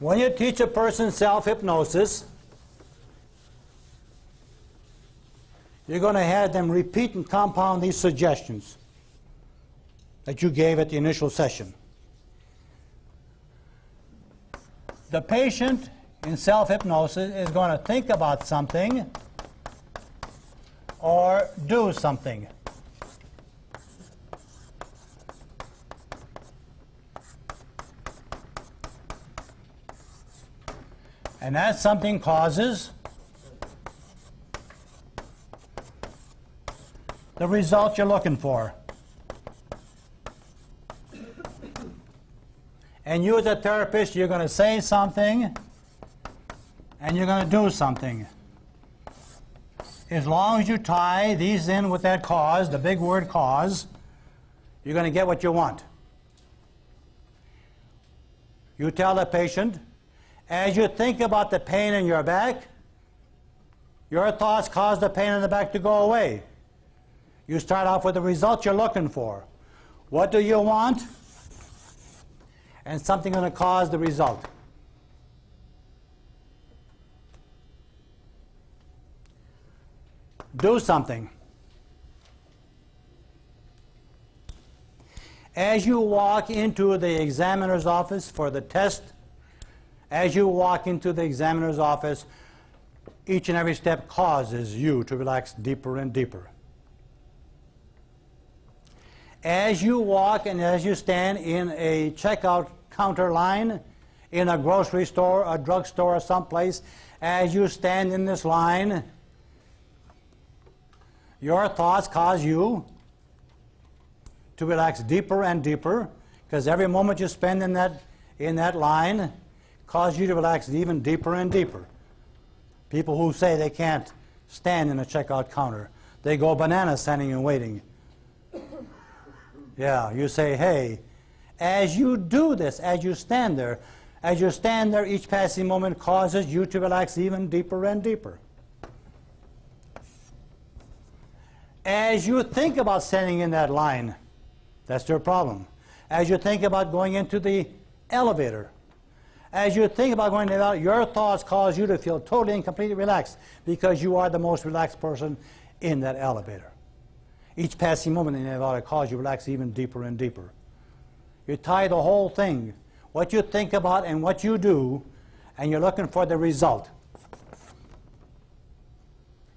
When you teach a person self-hypnosis, you're going to have them repeat and compound these suggestions that you gave at the initial session. The patient in self-hypnosis is going to think about something or do something. And that something causes the result you're looking for. And you as a therapist, you're going to say something and you're going to do something. As long as you tie these in with that cause, the big word cause, you're going to get what you want. You tell the patient, as you think about the pain in your back, your thoughts cause the pain in the back to go away. You start off with the result you're looking for. What do you want? And something going to cause the result. Do something. As you walk into the examiner's office for the test, as you walk into the examiner's office, each and every step causes you to relax deeper and deeper. As you walk and as you stand in a checkout counter line, in a grocery store, a drugstore, or someplace, as you stand in this line, your thoughts cause you to relax deeper and deeper, because every moment you spend in that line cause you to relax even deeper and deeper. People who say they can't stand in a checkout counter, they go bananas standing and waiting. Yeah, you say, hey, as you do this, as you stand there, each passing moment causes you to relax even deeper and deeper. As you think about standing in that line, that's your problem. As you think about going into the elevator, as you think about going to the elevator, your thoughts cause you to feel totally and completely relaxed because you are the most relaxed person in that elevator. Each passing moment in the elevator causes you to relax even deeper and deeper. You tie the whole thing, what you think about and what you do, and you're looking for the result.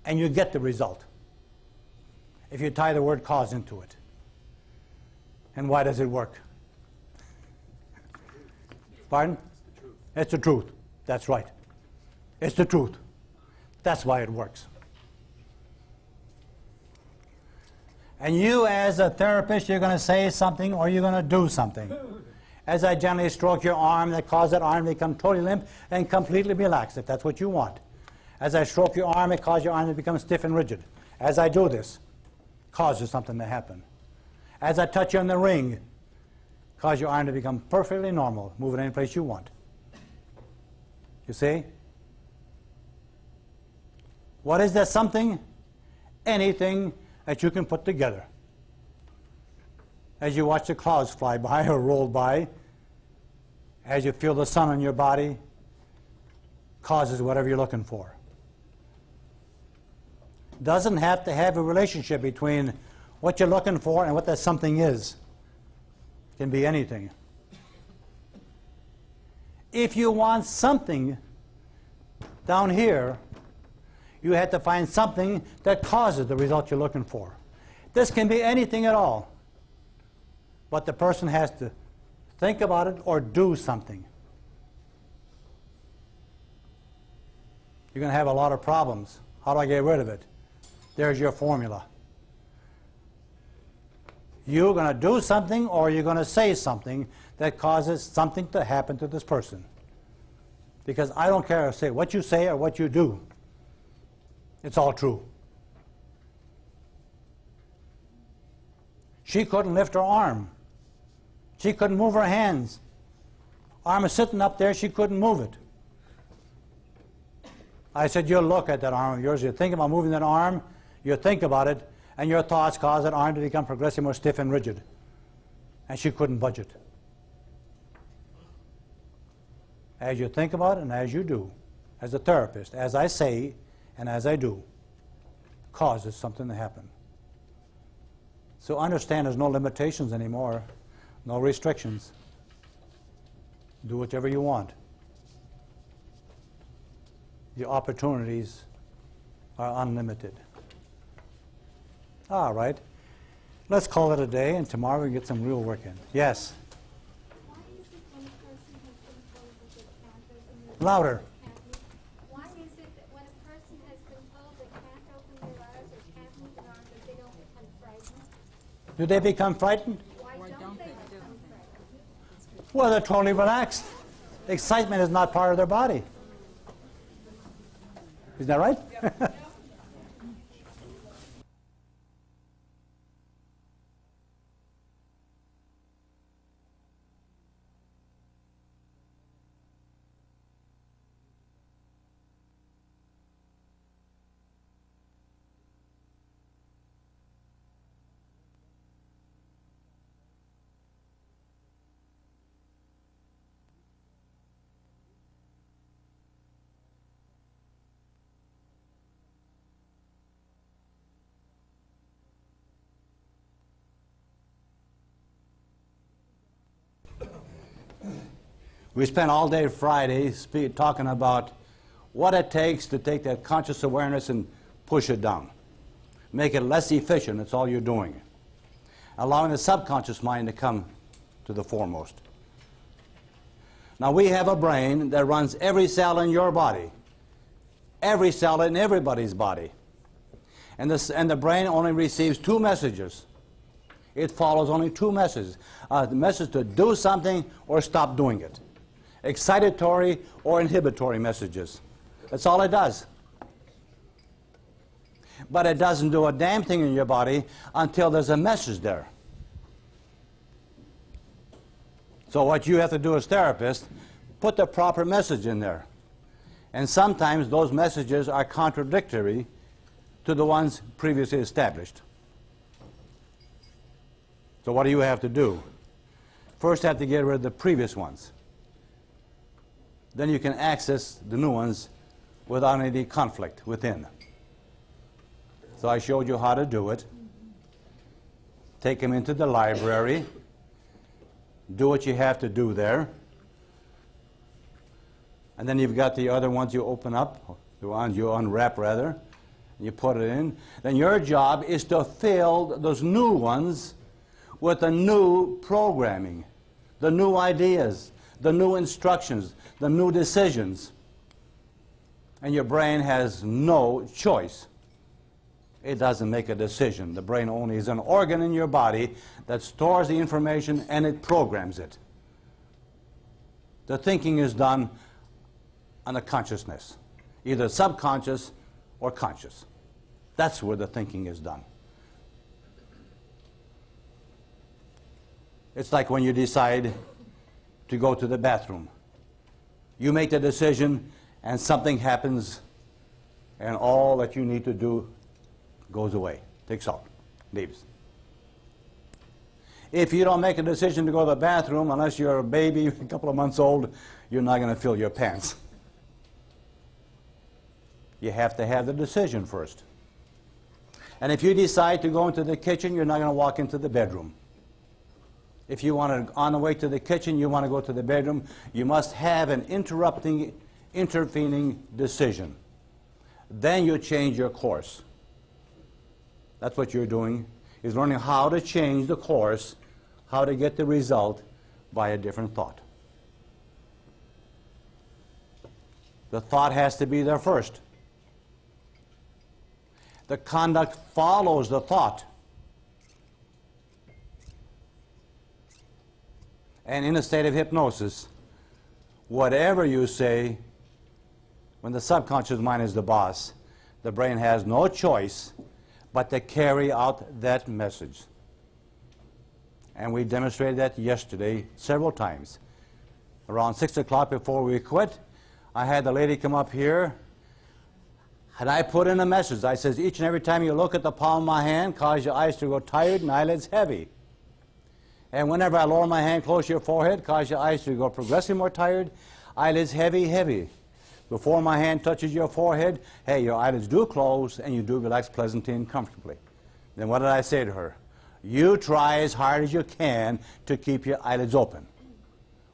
And you get the result if you tie the word cause into it. And why does it work? Pardon? It's the truth. That's right. It's the truth. That's why it works. And you, as a therapist, you're going to say something or you're going to do something. As I gently stroke your arm, that causes that arm to become totally limp and completely relaxed, if that's what you want. As I stroke your arm, it causes your arm to become stiff and rigid. As I do this, causes something to happen. As I touch you on the ring, cause your arm to become perfectly normal, move it any place you want. You see? What is that something? Anything that you can put together. As you watch the clouds fly by or roll by, as you feel the sun on your body, causes whatever you're looking for. Doesn't have to have a relationship between what you're looking for and what that something is. It can be anything. If you want something down here, you have to find something that causes the result you're looking for. This can be anything at all. But the person has to think about it or do something. You're going to have a lot of problems. How do I get rid of it? There's your formula. You're going to do something or you're going to say something that causes something to happen to this person. Because I don't care what you say or what you do. It's all true. She couldn't lift her arm. She couldn't move her hands. Arm is sitting up there, she couldn't move it. I said, you look at that arm of yours, you think about moving that arm, you think about it, and your thoughts cause that arm to become progressively more stiff and rigid. And she couldn't budge it. As you think about it and as you do, as a therapist, as I say and as I do, causes something to happen. So understand there's no limitations anymore, no restrictions. Do whatever you want. The opportunities are unlimited. All right. Let's call it a day, and tomorrow we can get some real work in. Yes? Why is it when a person has been told that they can't open their Louder. eyes? Why is it that when a person has been told they can't open their eyes or can't move an arm that they don't become frightened? Do they become frightened? Why don't they become frightened? Well, they're totally relaxed. Excitement is not part of their body. Isn't that right? We spent all day Friday talking about what it takes to take that conscious awareness and push it down. Make it less efficient, that's all you're doing. Allowing the subconscious mind to come to the foremost. Now we have a brain that runs every cell in your body. Every cell in everybody's body. And the brain only receives two messages. It follows only two messages. The message to do something or stop doing it. Excitatory or inhibitory messages. That's all it does. But it doesn't do a damn thing in your body until there's a message there. So what you have to do as therapist, put the proper message in there. And sometimes those messages are contradictory to the ones previously established. So what do you have to do? First have to get rid of the previous ones. Then you can access the new ones without any conflict within. So I showed you how to do it. Take them into the library. Do what you have to do there. And then you've got the other ones you open up, the ones you unwrap rather, and you put it in. Then your job is to fill those new ones with the new programming, the new ideas, the new instructions, the new decisions. And your brain has no choice. It doesn't make a decision. The brain only is an organ in your body that stores the information and it programs it. The thinking is done on the consciousness, either subconscious or conscious. That's where the thinking is done. It's like when you decide to go to the bathroom. You make the decision and something happens and all that you need to do goes away, takes out, leaves. If you don't make a decision to go to the bathroom, unless you're a baby, a couple of months old, you're not going to fill your pants. You have to have the decision first. And if you decide to go into the kitchen, you're not going to walk into the bedroom. If you want to, on the way to the kitchen, you want to go to the bedroom, you must have an intervening decision. Then you change your course. That's what you're doing, is learning how to change the course, how to get the result by a different thought. The thought has to be there first. The conduct follows the thought. And in a state of hypnosis, whatever you say, when the subconscious mind is the boss, the brain has no choice but to carry out that message. And we demonstrated that yesterday several times. Around 6 o'clock before we quit, I had the lady come up here, and I put in a message. I says, each and every time you look at the palm of my hand, cause your eyes to go tired and eyelids heavy. And whenever I lower my hand close to your forehead, cause your eyes to go progressively more tired, eyelids heavy, heavy. Before my hand touches your forehead, hey, your eyelids do close and you do relax pleasantly and comfortably. Then what did I say to her? You try as hard as you can to keep your eyelids open.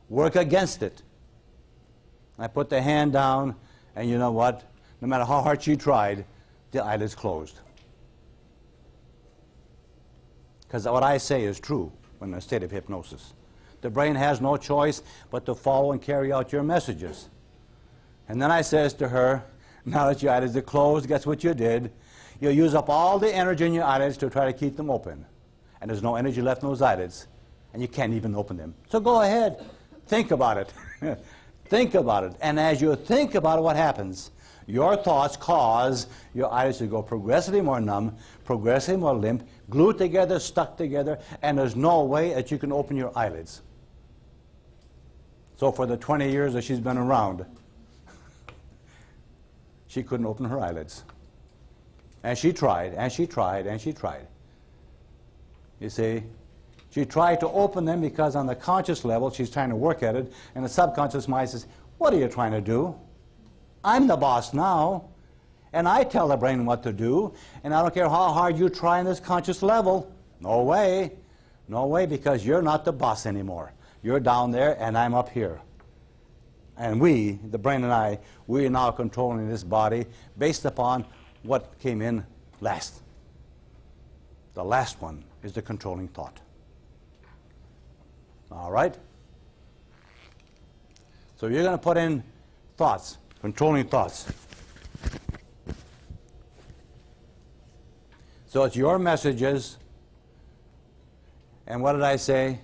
Work against it. I put the hand down, and you know what? No matter how hard she tried, the eyelids closed. Because what I say is true when in a state of hypnosis. The brain has no choice but to follow and carry out your messages. And then I says to her, now that your eyelids are closed, guess what you did? You use up all the energy in your eyelids to try to keep them open. And there's no energy left in those eyelids, and you can't even open them. So go ahead, think about it. Think about it. And as you think about it, what happens? Your thoughts cause your eyelids to go progressively more numb, progressively more limp, glued together, stuck together, and there's no way that you can open your eyelids. So for the 20 years that she's been around, she couldn't open her eyelids. And she tried, and she tried, and she tried. You see, she tried to open them because on the conscious level, she's trying to work at it, and the subconscious mind says, what are you trying to do? I'm the boss now, and I tell the brain what to do, and I don't care how hard you try on this conscious level. No way. No way, because you're not the boss anymore. You're down there, and I'm up here. And we, the brain and I, we are now controlling this body based upon what came in last. The last one is the controlling thought. All right? So you're going to put in thoughts, controlling thoughts. So it's your messages. And what did I say?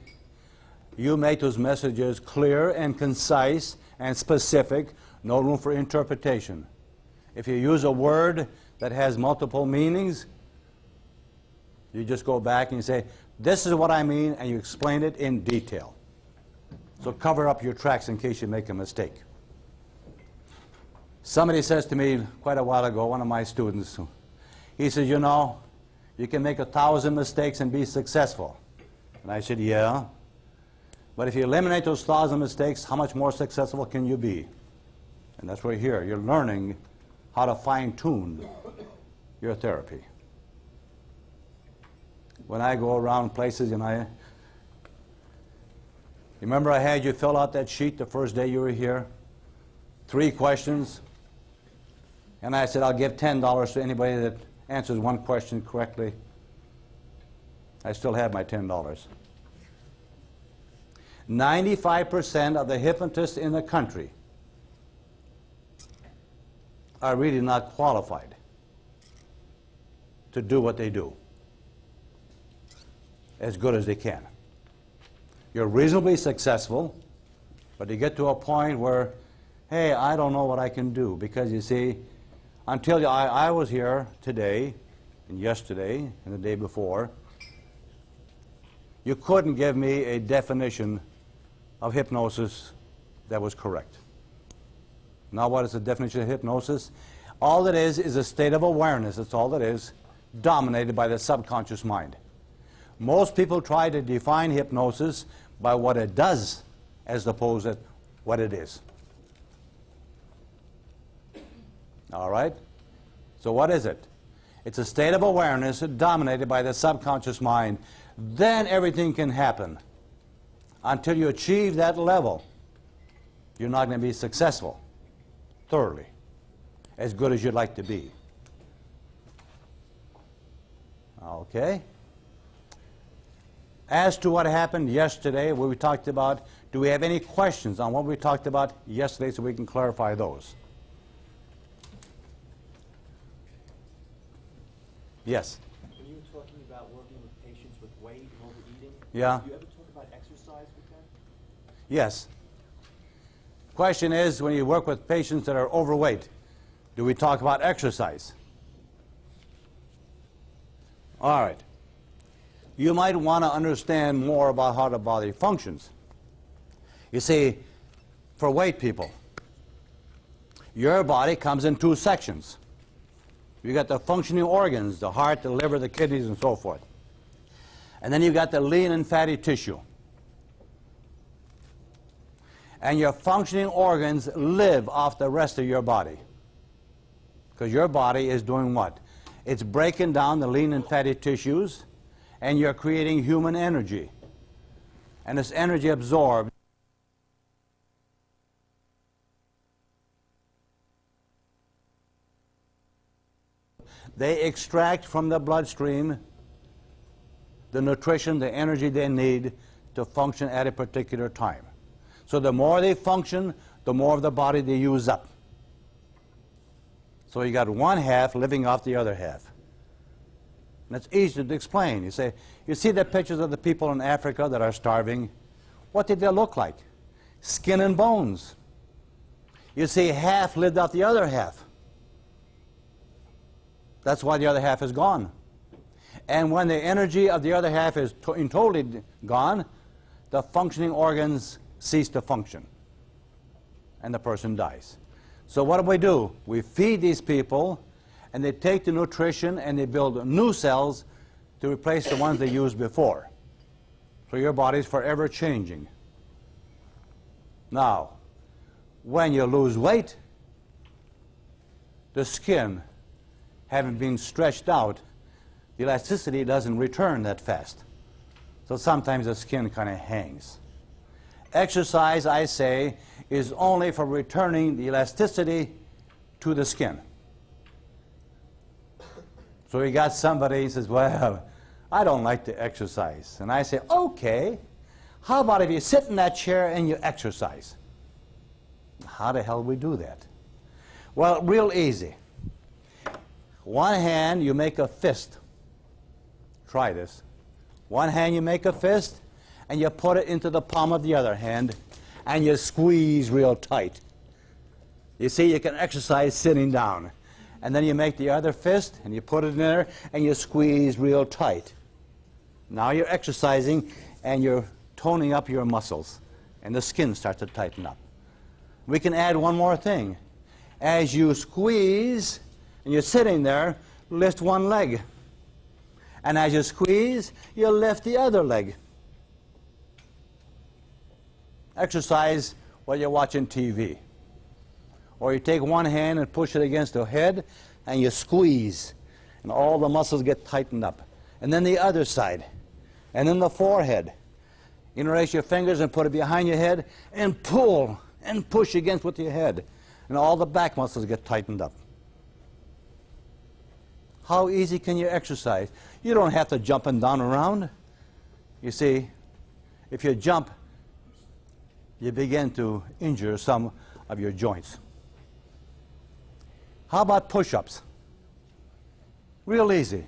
You make those messages clear and concise and specific, no room for interpretation. If you use a word that has multiple meanings, you just go back and you say, this is what I mean, and you explain it in detail. So cover up your tracks in case you make a mistake. Somebody says to me quite a while ago, one of my students, he says, you know, you can make 1,000 mistakes and be successful. And I said, yeah. But if you eliminate those 1,000 mistakes, how much more successful can you be? And that's what you're here. You're learning how to fine-tune your therapy. When I go around places, you remember I had you fill out that sheet the first day you were here? 3 questions. And I said, I'll give $10 to anybody that answers one question correctly. I still have my $10. 95% of the hypnotists in the country are really not qualified to do what they do as good as they can. You're reasonably successful, but you get to a point where, hey, I don't know what I can do. Because you see, until I was here today, and yesterday, and the day before, you couldn't give me a definition of hypnosis that was correct. Now, what is the definition of hypnosis? All it is a state of awareness. That's all it is, dominated by the subconscious mind. Most people try to define hypnosis by what it does as opposed to what it is. All right? So what is it? It's a state of awareness dominated by the subconscious mind. Then everything can happen. Until you achieve that level, you're not going to be successful thoroughly, as good as you'd like to be. Okay? As to what happened yesterday, what we talked about, do we have any questions on what we talked about yesterday so we can clarify those? Yes? When you were talking about working with patients with weight and overeating, Yeah. do you ever talk about exercise with them? Yes. Question is, when you work with patients that are overweight, do we talk about exercise? All right. You might want to understand more about how the body functions. You see, for weight people, your body comes in 2 sections. You got the functioning organs, the heart, the liver, the kidneys, and so forth. And then you've got the lean and fatty tissue. And your functioning organs live off the rest of your body. Because your body is doing what? It's breaking down the lean and fatty tissues, and you're creating human energy. And this energy absorbed. They extract from the bloodstream the nutrition, the energy they need to function at a particular time. So the more they function, the more of the body they use up. So you got one half living off the other half. And it's easy to explain. You say, you see the pictures of the people in Africa that are starving? What did they look like? Skin and bones. You see half lived off the other half. That's why the other half is gone. And when the energy of the other half is totally gone, the functioning organs cease to function, and the person dies. So what do? We feed these people, and they take the nutrition and they build new cells to replace the ones they used before. So your body's forever changing. Now, when you lose weight, the skin, having been stretched out, the elasticity doesn't return that fast. So sometimes the skin kind of hangs. Exercise, I say, is only for returning the elasticity to the skin. So you got somebody who says, well, I don't like to exercise. And I say, okay, how about if you sit in that chair and you exercise? How the hell do we do that? Well, real easy. One hand, you make a fist. Try this. One hand, you make a fist, and you put it into the palm of the other hand, and you squeeze real tight. You see, you can exercise sitting down. And then you make the other fist, and you put it in there, and you squeeze real tight. Now you're exercising, and you're toning up your muscles. and the skin starts to tighten up. We can add one more thing. As you squeeze, and you're sitting there, lift one leg. And as you squeeze, you lift the other leg. Exercise while you're watching TV. Or you take one hand and push it against the head, and you squeeze, and all the muscles get tightened up. And then the other side, and then the forehead. Interlace your fingers and put it behind your head, and pull and push against with your head. And all the back muscles get tightened up. How easy can you exercise? You don't have to jump and down around. You see, if you jump, you begin to injure some of your joints. How about push-ups? Real easy.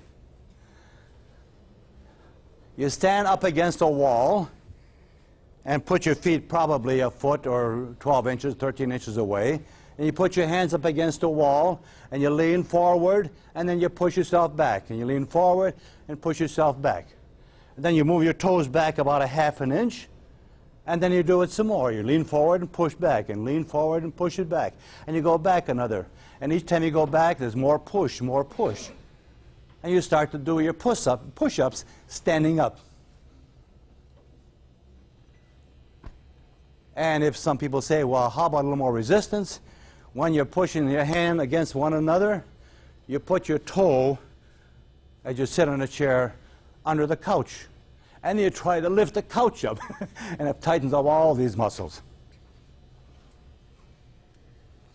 You stand up against a wall and put your feet probably a foot or 12 inches, 13 inches away, and you put your hands up against the wall, and you lean forward, and then you push yourself back, and you lean forward and push yourself back. And then you move your toes back about a half an inch, and then you do it some more. You lean forward and push back, and lean forward and push it back, and you go back another. And each time you go back, there's more push, more push. And you start to do your push-ups standing up. And if some people say, well, how about a little more resistance? When you're pushing your hand against one another, you put your toe, as you sit on a chair, under the couch. And you try to lift the couch up. And it tightens up all these muscles.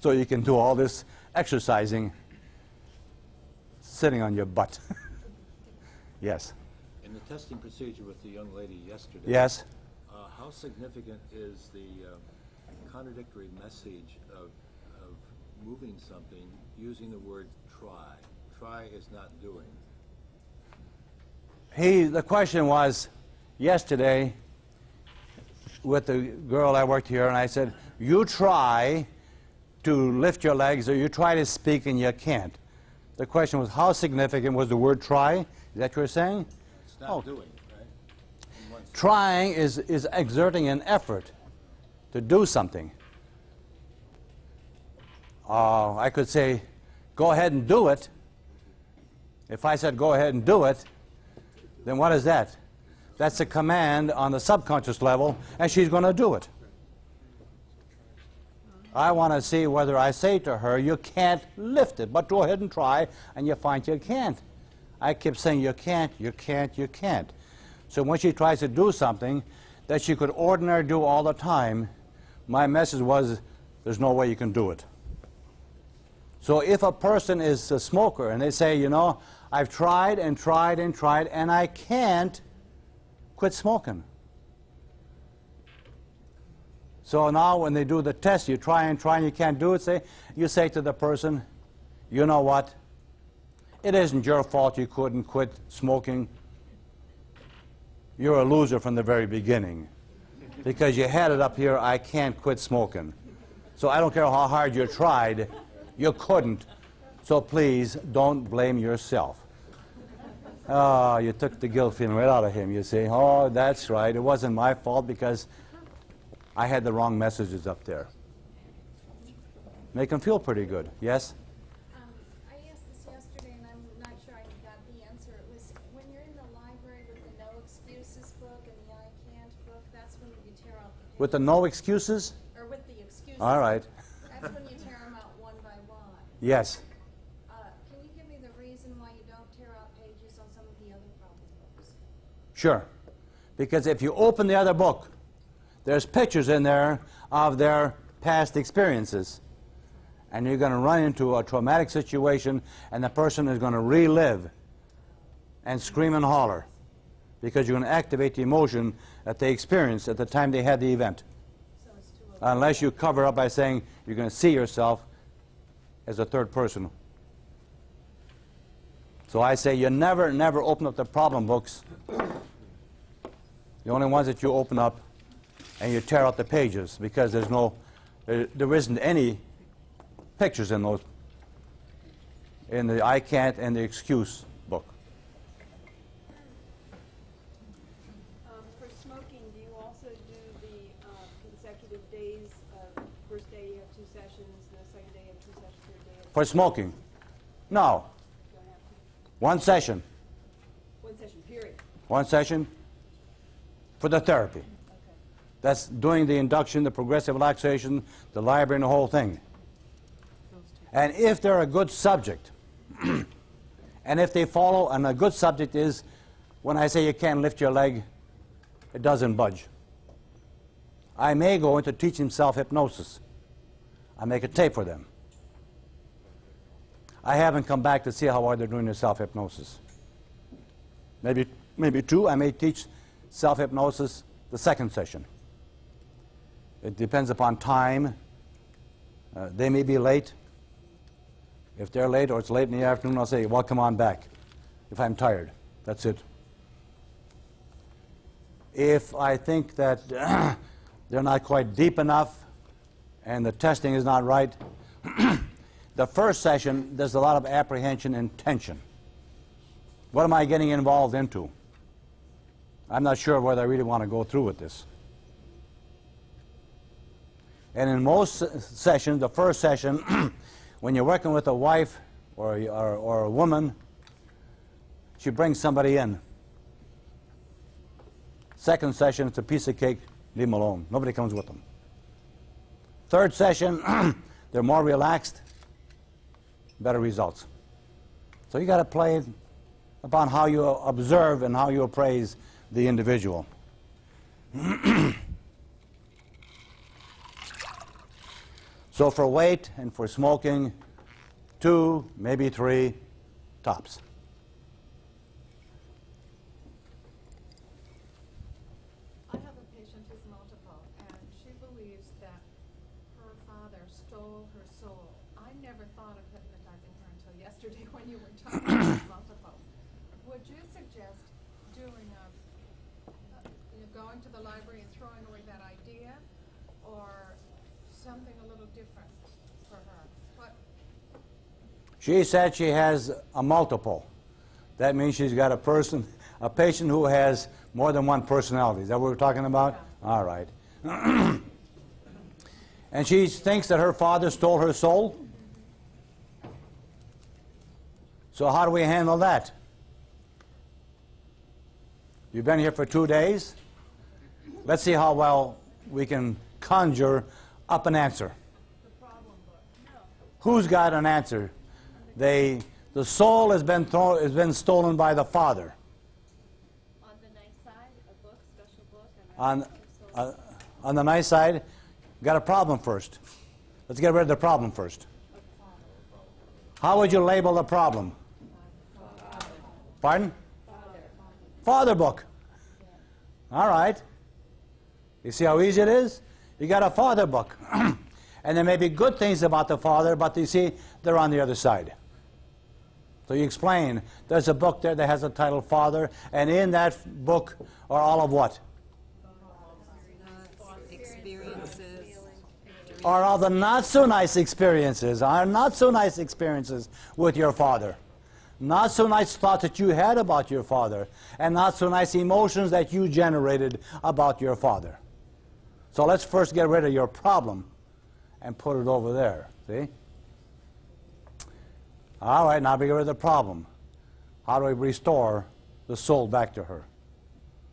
So you can do all this exercising sitting on your butt. Yes. In the testing procedure with the young lady yesterday, Yes. How significant is the contradictory message of moving something using the word try? Try is not doing. The question was yesterday with the girl I worked here, and I said, you try to lift your legs, or you try to speak and you can't. The question was, how significant was the word try? Is that what you're saying? It's not doing, right? In one sense. Trying is exerting an effort to do something. I could say, go ahead and do it. If I said, go ahead and do it, then what is that? That's a command on the subconscious level, and she's going to do it. I want to see whether I say to her, you can't lift it, but go ahead and try, and you find you can't. I kept saying, you can't, you can't, you can't. So when she tries to do something that she could ordinarily do all the time, my message was, there's no way you can do it. So if a person is a smoker and they say, you know, I've tried and tried and tried and I can't quit smoking. So now when they do the test, you try and you can't do it, you say to the person, you know what, it isn't your fault you couldn't quit smoking. You're a loser from the very beginning because you had it up here, I can't quit smoking. So I don't care how hard you tried, you couldn't. So please don't blame yourself. Oh, you took the guilt feeling right out of him. You say, oh, that's right, it wasn't my fault because I had the wrong messages up there. Make them feel pretty good. Yes? I asked this yesterday, and I'm not sure I got the answer. It was when you're in the library with the No Excuses book and the I Can't book, that's when you tear out the pages. With the no excuses? Or with the excuses. All right. That's when you tear them out one by one. Yes. Can you give me the reason why you don't tear out pages on some of the other problem books? Sure. Because if you open the other book, there's pictures in there of their past experiences. And you're going to run into a traumatic situation, and the person is going to relive and scream and holler because you're going to activate the emotion that they experienced at the time they had the event. So it's too Unless you cover up by saying you're going to see yourself as a third person. So I say you never, never open up the problem books. The only ones that you open up and you tear out the pages because there isn't any pictures in those, in the I can't and the excuse book. For smoking, do you also do the For smoking? No. Don't have to? One session. One session, period. One session for the therapy. Okay. That's doing the induction, the progressive relaxation, the library, and the whole thing. And if they're a good subject, and if they follow, and a good subject is, when I say you can't lift your leg, it doesn't budge. I may go into teaching self-hypnosis. I make a tape for them. I haven't come back to see how hard they're doing their self-hypnosis. Maybe two, I may teach self-hypnosis the second session. It depends upon time. They may be late. If they're late or it's late in the afternoon, I'll say, well, come on back if I'm tired. That's it. If I think that they're not quite deep enough and the testing is not right, the first session, there's a lot of apprehension and tension. What am I getting involved into? I'm not sure whether I really want to go through with this. And in most sessions, the first session, when you're working with a wife or a woman, she brings somebody in. Second session, it's a piece of cake, leave them alone. Nobody comes with them. Third session, they're more relaxed, better results. So you got to play upon how you observe and how you appraise the individual. So for weight and for smoking, 2, maybe 3 tops. I have a patient who's multiple, and she believes that her father stole her soul. I never thought of hypnotizing her until yesterday when you were talking about multiples. Would you suggest doing going to the library and throwing away that idea, or something a little different for her? What? She said she has a multiple. That means she's got a patient who has more than one personality. Is that what we're talking about? Yeah. All right. And she thinks that her father stole her soul? So how do we handle that? You've been here for 2 days. Let's see how well we can conjure up an answer. The problem book. No. Who's got an answer? The soul has been stolen by the father. On the nice side, a book, special book. On the nice side, got a problem first. Let's get rid of the problem first. How would you label the problem? Pardon? Father book. All right. You see how easy it is? You got a father book. And there may be good things about the father, but you see, they're on the other side. So you explain, there's a book there that has the title Father, and in that book are all of what? Experiences. Are all the not so nice experiences, are not so nice experiences with your father. Not so nice thoughts that you had about your father, and not so nice emotions that you generated about your father. So let's first get rid of your problem and put it over there, see? All right, now we get rid of the problem. How do we restore the soul back to her?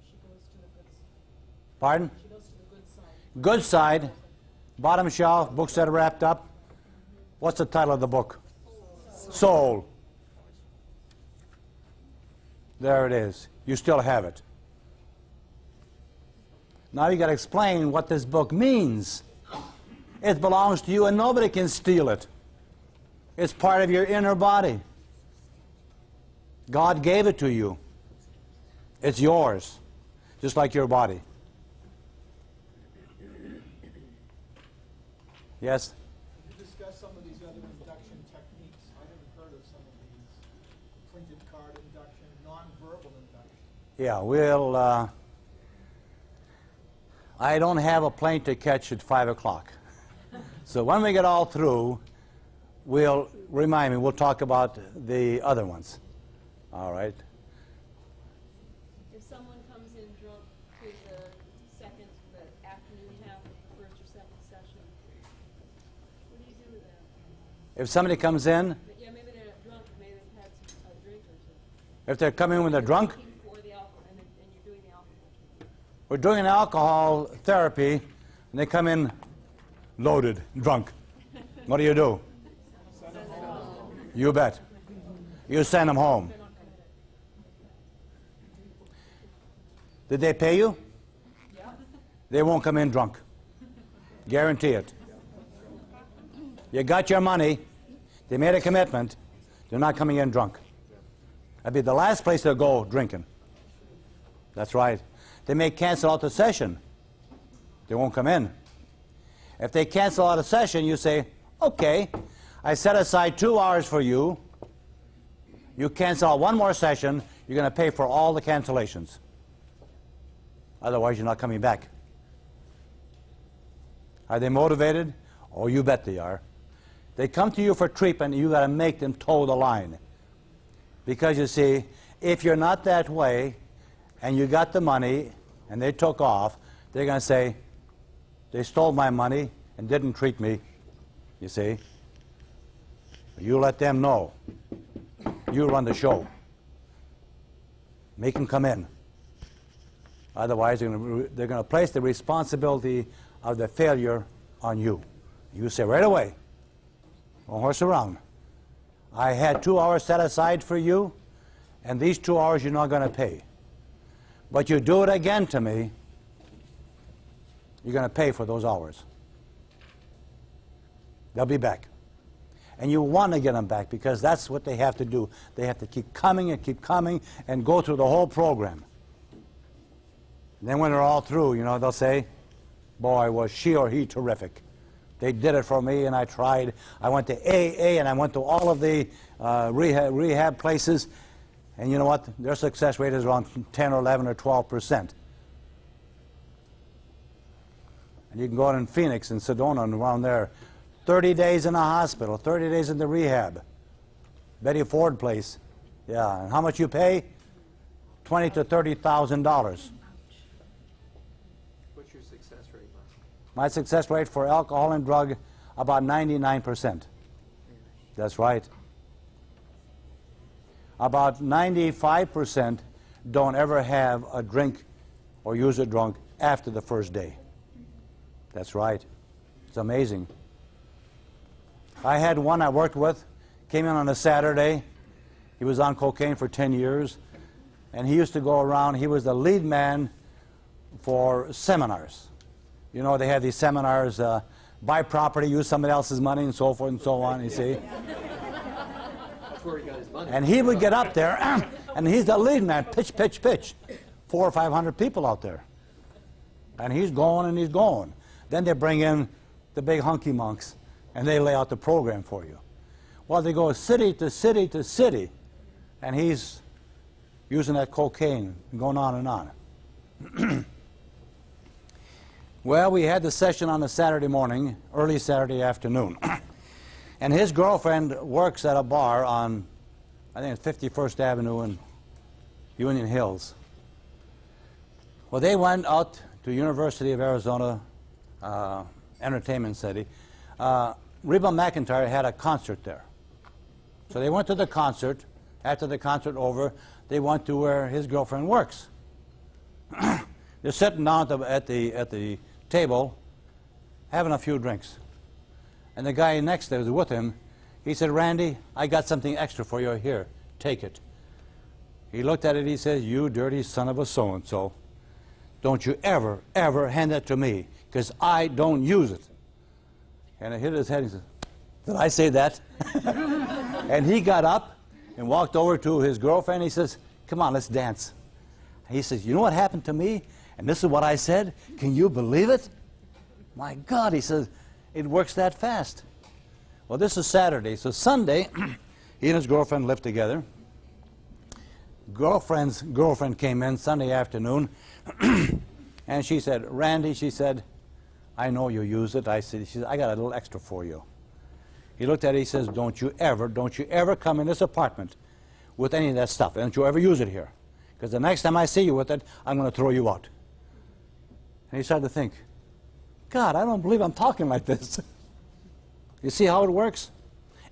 She goes to the good side. Pardon? She goes to the good side. Good side, bottom shelf, books that are wrapped up. What's the title of the book? Soul. There it is. You still have it. Now you got to explain what this book means. It belongs to you and nobody can steal it. It's part of your inner body. God gave it to you. It's yours, just like your body. Yes? Could you discuss some of these other induction techniques? I haven't heard of some of these. Printed card induction, nonverbal induction. Yeah, we'll... I don't have a plane to catch at 5 o'clock. So when we get all through, we'll talk about the other ones. All right? If someone comes in drunk to the afternoon half of the first or second session, what do you do with that? If somebody comes in, Yeah, maybe they're not drunk, maybe they've had a drink or something. if they're coming when they're drunk, Looking for the alcohol, and you're doing the alcohol. we're doing an alcohol therapy, and they come in loaded, drunk. What do? You bet. You send them home. Did they pay you? They won't come in drunk. Guarantee it. You got your money. They made a commitment. They're not coming in drunk. That'd be the last place they'll go drinking. That's right. They may cancel out the session. They won't come in. If they cancel out a session, you say, okay, I set aside 2 hours for you. You cancel out one more session, you're going to pay for all the cancellations. Otherwise, you're not coming back. Are they motivated? Oh, you bet they are. They come to you for treatment, you got to make them toe the line. Because you see, if you're not that way, and you got the money, and they took off, they're going to say, they stole my money and didn't treat me, you see. You let them know. You run the show. Make them come in. Otherwise, they're going to place the responsibility of the failure on you. You say right away, don't horse around. I had 2 hours set aside for you, and these 2 hours you're not going to pay. But you do it again to me, you're going to pay for those hours. They'll be back. And you want to get them back because that's what they have to do. They have to keep coming and go through the whole program. And then when they're all through, you know, they'll say, boy, was she or he terrific. They did it for me, and I tried. I went to AA, and I went to all of the rehab places. And you know what? Their success rate is around 10 or 11 or 12%. And you can go out in Phoenix and Sedona and around there. 30 days in a hospital, 30 days in the rehab. Betty Ford place. Yeah, and how much you pay? $20,000 to $30,000. What's your success rate, Mike? My success rate for alcohol and drug, about 99%. That's right. About 95% don't ever have a drink or use a drunk after the first day. That's right. It's amazing. I had one I worked with, came in on a Saturday. He was on cocaine for 10 years. And he used to go around, he was the lead man for seminars. You know, they have these seminars, buy property, use somebody else's money, and so forth and so on, you see. That's where he got his money. And he would get up there, and he's the lead man, pitch, pitch, pitch. 400 or 500 people out there. And he's going and he's going. Then they bring in the big hunky monks, and they lay out the program for you. Well, they go city to city to city, and he's using that cocaine, going on and on. Well, we had the session on a Saturday morning, early Saturday afternoon. And his girlfriend works at a bar on, I think it's 51st Avenue in Union Hills. Well, they went out to University of Arizona Entertainment City. Reba McEntire had a concert there. So they went to the concert. After the concert over, they went to where his girlfriend works. They're sitting down at the table, having a few drinks. And the guy next there was with him. He said, Randy, I got something extra for you here. Take it. He looked at it. He says, you dirty son of a so-and-so. Don't you ever, ever hand that to me, because I don't use it. And I hit his head and he said, did I say that? And he got up and walked over to his girlfriend. He says, come on, let's dance. He says, you know what happened to me? And this is what I said. Can you believe it? My God, he says, it works that fast. Well, this is Saturday. So Sunday, he and his girlfriend lived together. Girlfriend's girlfriend came in Sunday afternoon, and she said, Randy, she said, I know you use it. She said, I got a little extra for you. He looked at it, he says, don't you ever come in this apartment with any of that stuff. Don't you ever use it here. Because the next time I see you with it, I'm going to throw you out. And he started to think, God, I don't believe I'm talking like this. You see how it works?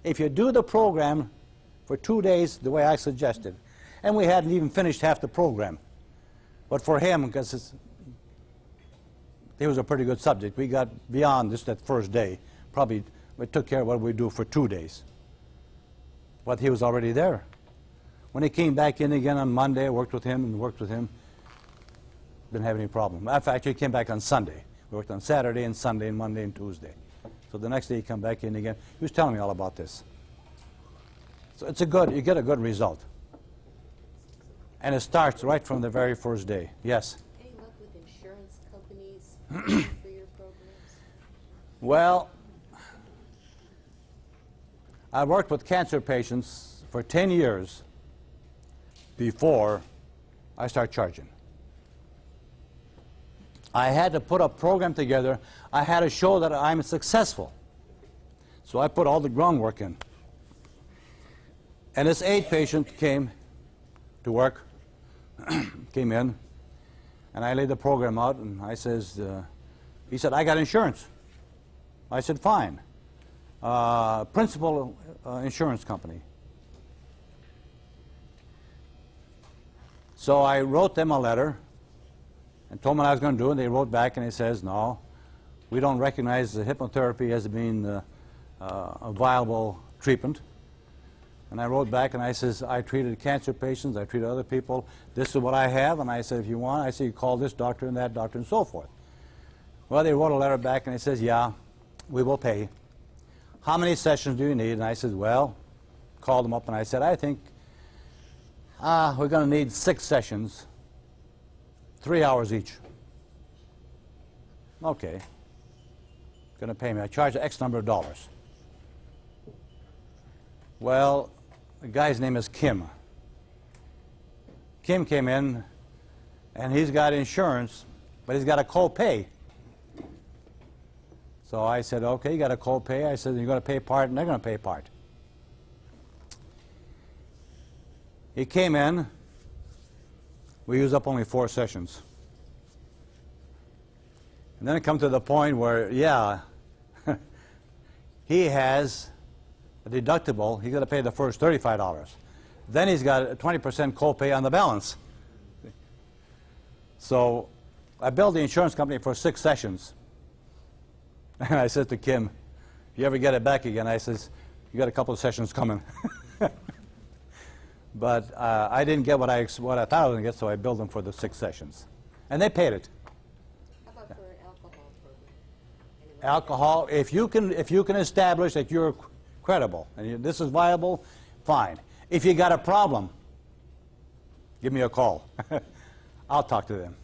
if you do the program for 2 days the way I suggested, and we hadn't even finished half the program, but for him, because it was a pretty good subject, we got beyond just that first day. Probably we took care of what we do for 2 days. But he was already there. When he came back in again on Monday, I worked with him and worked with him. Didn't have any problem. In fact, he came back on Sunday. We worked on Saturday and Sunday and Monday and Tuesday. So the next day he come back in again. He was telling me all about this. So it's you get a good result. And it starts right from the very first day. Yes? Any luck with insurance companies for your programs? Well, I worked with cancer patients for 10 years before I started charging. I had to put a program together. I had to show that I'm successful. So I put all the groundwork in. And this 8 patient came to work, came in, and I laid the program out, and I says, he said, I got insurance. I said, fine. Principal insurance company. So I wrote them a letter and told them what I was going to do, and they wrote back and they says, no, we don't recognize the hypnotherapy as being a viable treatment. And I wrote back and I says, I treated cancer patients, I treated other people, this is what I have, and I said, if you want, I say, you call this doctor and that doctor and so forth. Well, they wrote a letter back and they says, yeah, we will pay. How many sessions do you need? And I said, well, called them up and I said, I think we're going to need 6 sessions, 3 hours each. Okay. Going to pay me. I charge X number of dollars. Well, the guy's name is Kim. Kim came in, and he's got insurance, but he's got a co-pay. So I said, okay, you got a co-pay. I said, you're going to pay part, and they're going to pay part. He came in. We used up only 4 sessions. And then it come to the point where, yeah, he has a deductible. He's got to pay the first $35. Then he's got a 20% copay on the balance. So I billed the insurance company for 6 sessions. And I said to Kim, if you ever get it back again, I says, you got a couple of sessions coming. But I didn't get what I thought I was going to get, so I billed them for the 6 sessions. And they paid it. How about for an alcohol program? Alcohol, if you can establish that you're credible and this is viable, fine. If you got a problem, give me a call. I'll talk to them.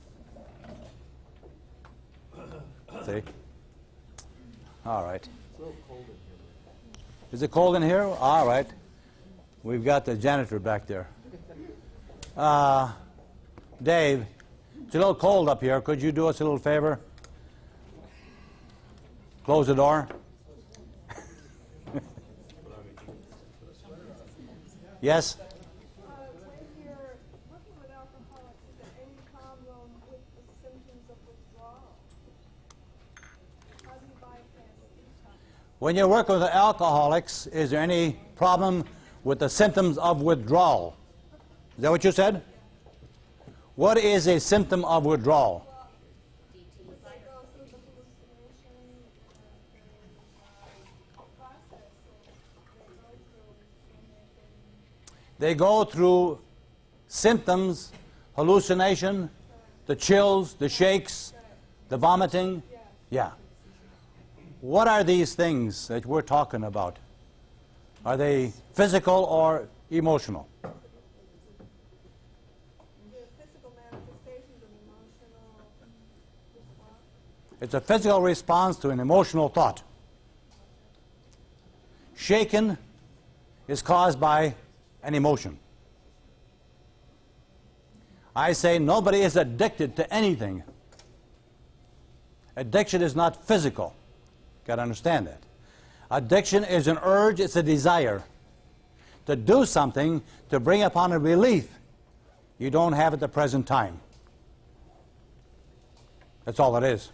See? All right. It's a little cold in here. Is it cold in here? All right. We've got the janitor back there. Dave, it's a little cold up here. Could you do us a little favor? Close the door. Yes? When you're working with alcoholics, is there any problem with the symptoms of withdrawal? How do you bypass these times? When you work with alcoholics, is there any problem with the symptoms of withdrawal? Is that what you said? What is a symptom of withdrawal? They go through the hallucination process They go through symptoms, hallucination, the chills, the shakes, the vomiting. Yeah. What are these things that we're talking about? Are they physical or emotional? the physical manifestations of emotional response. It's a physical response to an emotional thought. Shaken is caused by an emotion. I say nobody is addicted to anything. Addiction is not physical. Got to understand that. Addiction is an urge, it's a desire to do something to bring upon a relief you don't have at the present time. That's all it is.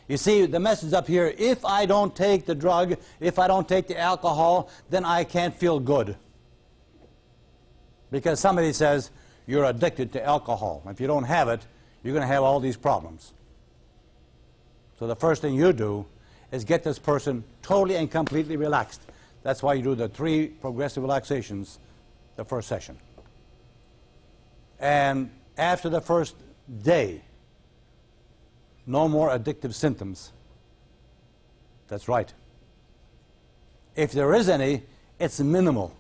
You see, the message up here, if I don't take the drug, if I don't take the alcohol, then I can't feel good. Because somebody says, you're addicted to alcohol. If you don't have it, you're going to have all these problems. So the first thing you do is get this person totally and completely relaxed. That's why you do the 3 progressive relaxations the first session. And after the first day, no more addictive symptoms. That's right. If there is any, it's minimal.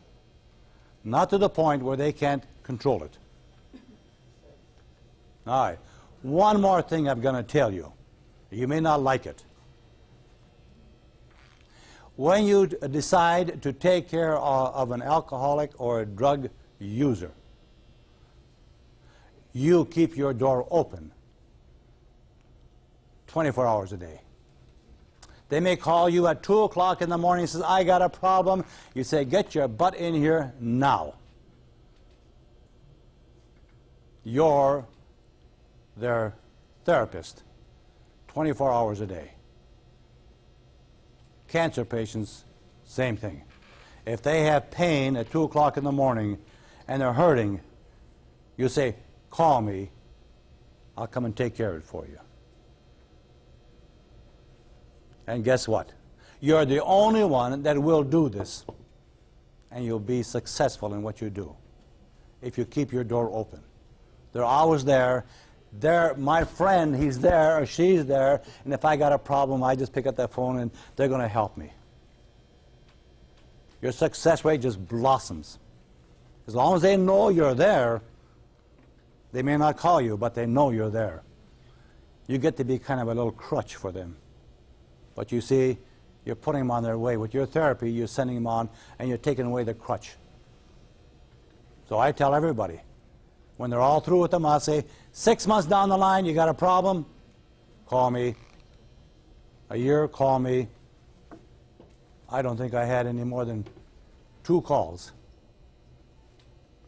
Not to the point where they can't control it. All right. One more thing I'm going to tell you. You may not like it. When you decide to take care of an alcoholic or a drug user, you keep your door open 24 hours a day. They may call you at 2 o'clock in the morning and says, I got a problem. You say, get your butt in here now. You're their therapist 24 hours a day. Cancer patients, same thing. If they have pain at 2 o'clock in the morning and they're hurting, you say, call me. I'll come and take care of it for you. And guess what? You're the only one that will do this. And you'll be successful in what you do if you keep your door open. They're always there. My friend, he's there or she's there, and if I got a problem, I just pick up that phone and they're going to help me. Your success rate just blossoms. As long as they know you're there, they may not call you, but they know you're there. You get to be kind of a little crutch for them. But you see, you're putting them on their way. With your therapy, you're sending them on, and you're taking away the crutch. So I tell everybody, when they're all through with them, I'll say, 6 months down the line, you got a problem? Call me. A year, call me. I don't think I had any more than 2 calls,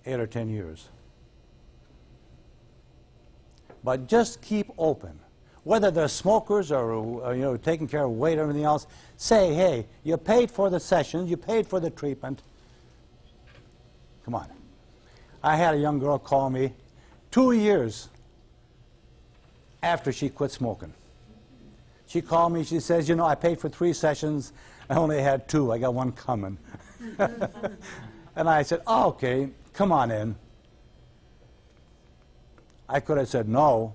8 or 10 years. But just keep open. Whether they're smokers or taking care of weight or everything else, say, hey, you paid for the sessions, you paid for the treatment. Come on. I had a young girl call me 2 years after she quit smoking. She called me, she says, I paid for 3 sessions, I only had 2, I got 1 coming. And I said, oh, okay, come on in. I could have said no.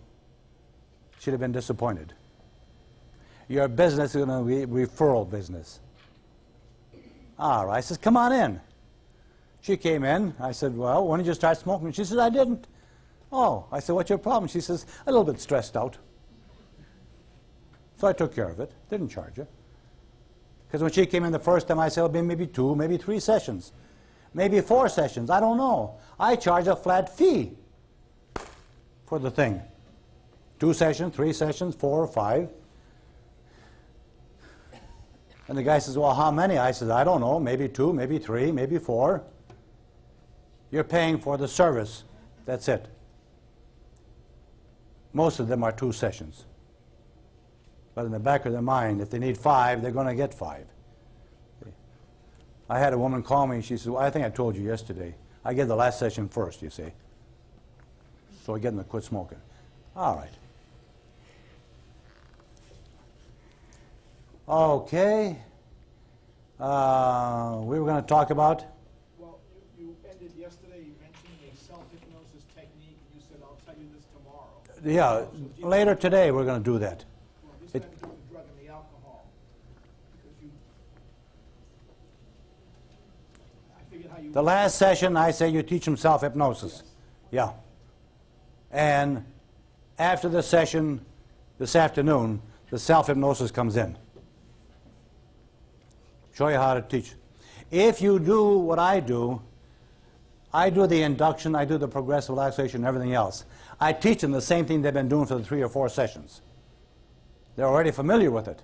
She'd have been disappointed. Your business is going to be referral business. All right, I says, come on in. She came in. I said, well, when did you start smoking? She said, I didn't. Oh, I said, what's your problem? She says, a little bit stressed out. So I took care of it, didn't charge her. Because when she came in the first time, I said, well, maybe 2, maybe 3 sessions, maybe 4 sessions, I don't know. I charge a flat fee for the thing. 2 sessions, 3 sessions, 4 or 5. And the guy says, well, how many? I said, I don't know, maybe 2, maybe 3, maybe 4. You're paying for the service. That's it. Most of them are 2 sessions. But in the back of their mind, if they need 5, they're going to get 5. I had a woman call me, she said, well, I think I told you yesterday. I get the last session first, you see. So I get them to quit smoking. All right. Okay. We were going to talk about... Well, you ended yesterday, you mentioned a self-hypnosis technique, and you said, I'll tell you this tomorrow. Yeah, later today we're going to do that. Well, this had to do with the drug and the alcohol. Because I figured how you... The last session, I say you teach them self-hypnosis. Yeah. And after the session this afternoon, the self-hypnosis comes in. Show you how to teach. If you do what I do the induction, I do the progressive relaxation and everything else. I teach them the same thing they've been doing for the 3 or 4 sessions. They're already familiar with it.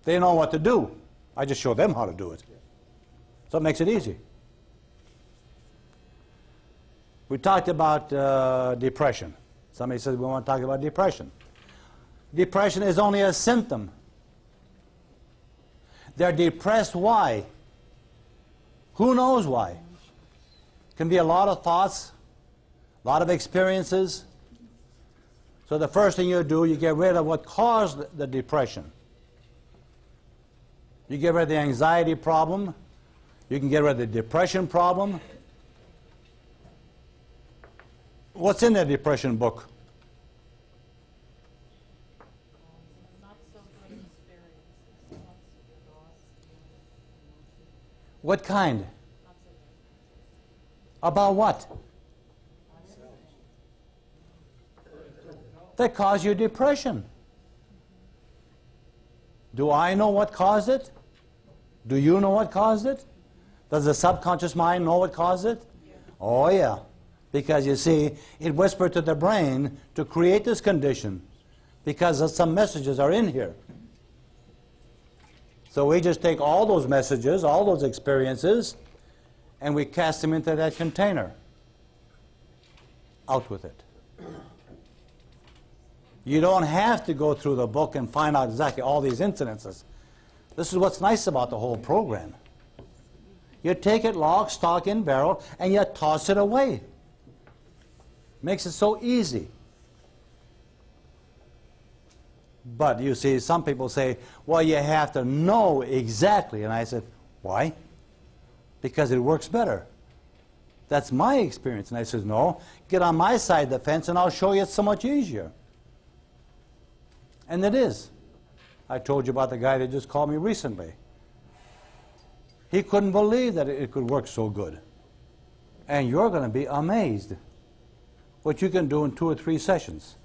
They know what to do. I just show them how to do it. So it makes it easy. We talked about depression. Somebody said we want to talk about depression. Depression is only a symptom. They're depressed. Why? Who knows why? Can be a lot of thoughts, a lot of experiences. So the first thing you do, you get rid of what caused the depression. You get rid of the anxiety problem. You can get rid of the depression problem. What's in the depression book? What kind? About what? That cause you depression. Do I know what caused it? Do you know what caused it? Does the subconscious mind know what caused it? Oh yeah. Because you see, it whispered to the brain to create this condition because some messages are in here. So we just take all those messages, all those experiences, and we cast them into that container. Out with it. You don't have to go through the book and find out exactly all these incidences. This is what's nice about the whole program. You take it lock, stock, and barrel, and you toss it away. Makes it so easy. But you see, some people say, well, you have to know exactly. And I said, why? Because it works better. That's my experience. And I said, no, get on my side of the fence and I'll show you it's so much easier. And it is. I told you about the guy that just called me recently. He couldn't believe that it could work so good. And you're going to be amazed what you can do in 2 or 3 sessions.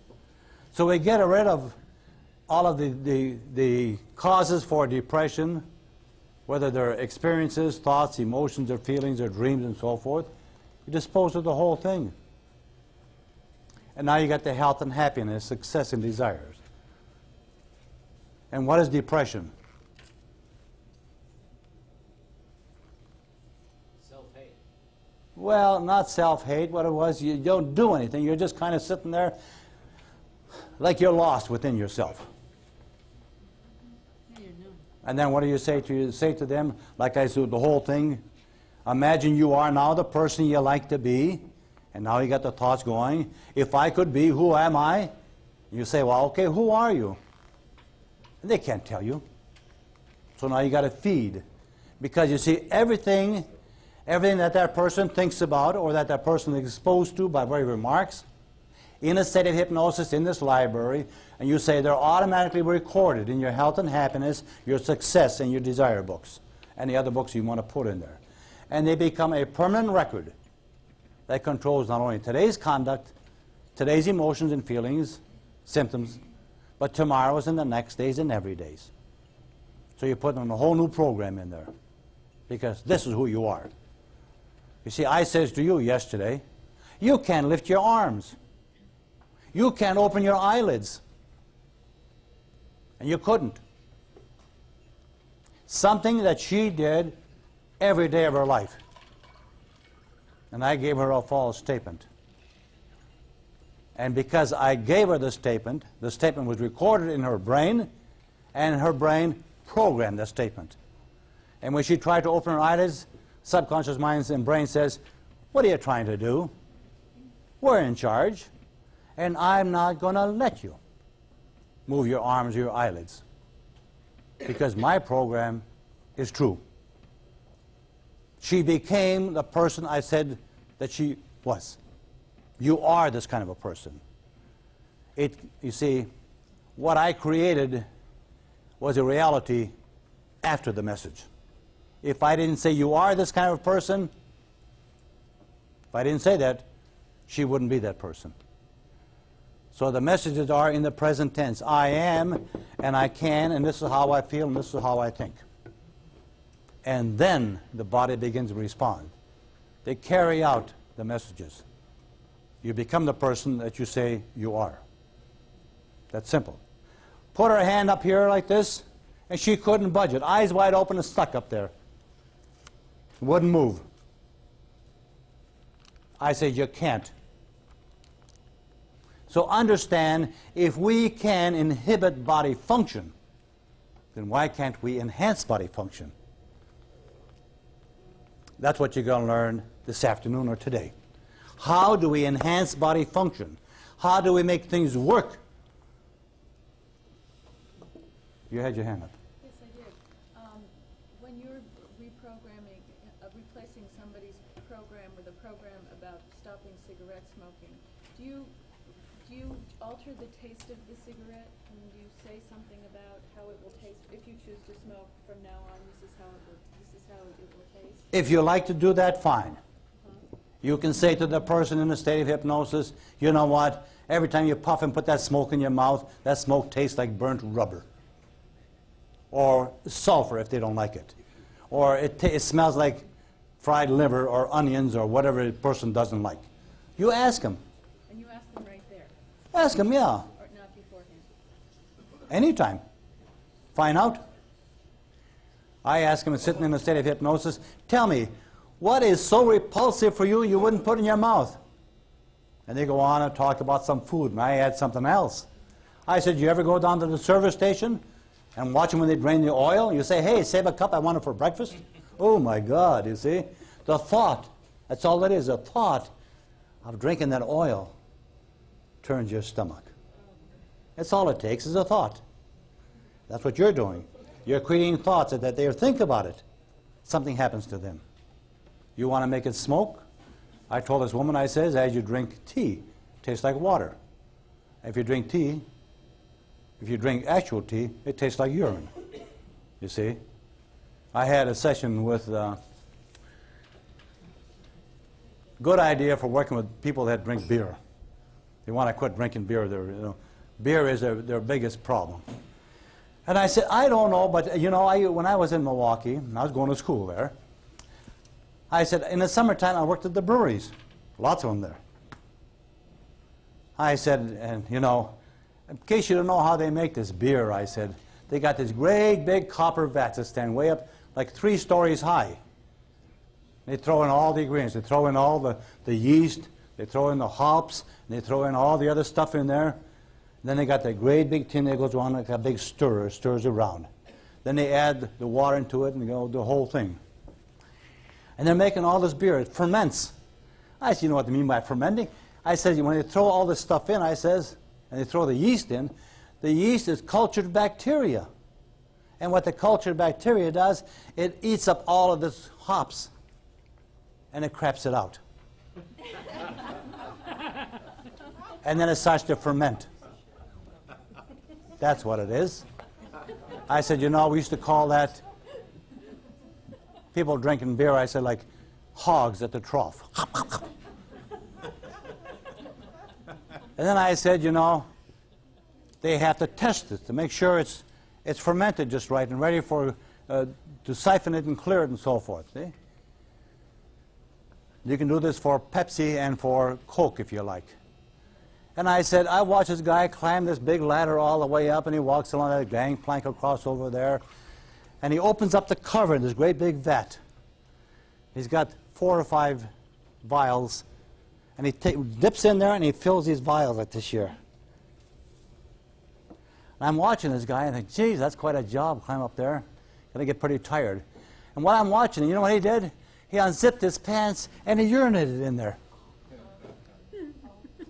So we get rid of all of the causes for depression, whether they're experiences, thoughts, emotions, or feelings, or dreams, and so forth. You dispose of the whole thing. And now you got the health and happiness, success and desires. And what is depression? Self-hate. Well, not self-hate. What it was, you don't do anything. You're just kind of sitting there like you're lost within yourself. And then what do you say to them? Like I said, the whole thing. Imagine you are now the person you like to be, and now you got the thoughts going. If I could be, who am I? You say, well, okay, who are you? And they can't tell you. So now you got to feed. Because you see, everything that person thinks about or that person is exposed to by very remarks, in a state of hypnosis in this library, and you say they're automatically recorded in your health and happiness, your success, and your desire books, and the other books you want to put in there. And they become a permanent record that controls not only today's conduct, today's emotions and feelings, symptoms, but tomorrow's and the next days and every days. So you're putting a whole new program in there because this is who you are. You see, I says to you yesterday, you can't lift your arms. You can't open your eyelids. And you couldn't. Something that she did every day of her life. And I gave her a false statement. And because I gave her the statement was recorded in her brain, and her brain programmed the statement. And when she tried to open her eyelids, subconscious mind and brain says, what are you trying to do? We're in charge, and I'm not going to let you move your arms or your eyelids because my program is true. She became the person I said that she was. You are this kind of a person. You see, what I created was a reality after the message. If I didn't say you are this kind of a person, if I didn't say that, she wouldn't be that person. So the messages are in the present tense. I am, and I can, and this is how I feel, and this is how I think. And then the body begins to respond. They carry out the messages. You become the person that you say you are. That's simple. Put her hand up here like this, and she couldn't budge it. Eyes wide open and stuck up there. Wouldn't move. I said, you can't. So understand, if we can inhibit body function, then why can't we enhance body function? That's what you're going to learn this afternoon or today. How do we enhance body function? How do we make things work? You had your hand up. Yes, I did. When you're reprogramming, replacing somebody's program with a program about stopping cigarette smoking, do you alter the taste of the cigarette? And do you say something about how it will taste if you choose to smoke from now on? This is how it will taste. If you like to do that, fine. You can say to the person in a state of hypnosis, you know what? Every time you puff and put that smoke in your mouth, that smoke tastes like burnt rubber. Or sulfur if they don't like it. Or it smells like fried liver or onions or whatever the person doesn't like. You ask them. And you ask them right there, Ask them, yeah. or not beforehand? Anytime. Find out. I ask them, sitting in a state of hypnosis, tell me, what is so repulsive for you you wouldn't put in your mouth? And they go on and talk about some food, and I add something else. I said, you ever go down to the service station and watch them when they drain the oil? You say, hey, save a cup, I want it for breakfast. Oh my God, you see? The thought, that's all it is, a thought of drinking that oil turns your stomach. That's all it takes is a thought. That's what you're doing. You're creating thoughts that they think about it. Something happens to them. You want to make it smoke? I told this woman, I says, as you drink tea, it tastes like water. If you drink tea, if you drink actual tea, it tastes like urine. You see? I had a session with good idea for working with people that drink beer. They want to quit drinking beer. Beer is their biggest problem. And I said, I don't know, but when I was in Milwaukee, and I was going to school there, I said, in the summertime, I worked at the breweries. Lots of them there. I said, and in case you don't know how they make this beer, I said, they got this great big copper vats that stand way up, like 3 stories high. They throw in all the ingredients. They throw in all the yeast, they throw in the hops, and they throw in all the other stuff in there. Then they got that great big tin that goes around like a big stirrer, stirs around. Then they add the water into it and the whole thing. And they're making all this beer. It ferments. I said, you know what they mean by fermenting? I said, when they throw all this stuff in, I says, and they throw the yeast in, the yeast is cultured bacteria. And what the cultured bacteria does, it eats up all of this hops and it craps it out. And then it starts to ferment. That's what it is. I said, we used to call that, people drinking beer, I said, like hogs at the trough. And then I said, they have to test it to make sure it's fermented just right and ready for to siphon it and clear it and so forth. See? You can do this for Pepsi and for Coke if you like. And I said, I watched this guy climb this big ladder all the way up, and he walks along that gangplank across over there, and he opens up the cover in this great big vat. He's got 4 or 5 vials, and he dips in there and he fills these vials like this here. And I'm watching this guy and I think, geez, that's quite a job, climb up there. Gonna get pretty tired. And while I'm watching, you know what he did? He unzipped his pants and he urinated in there.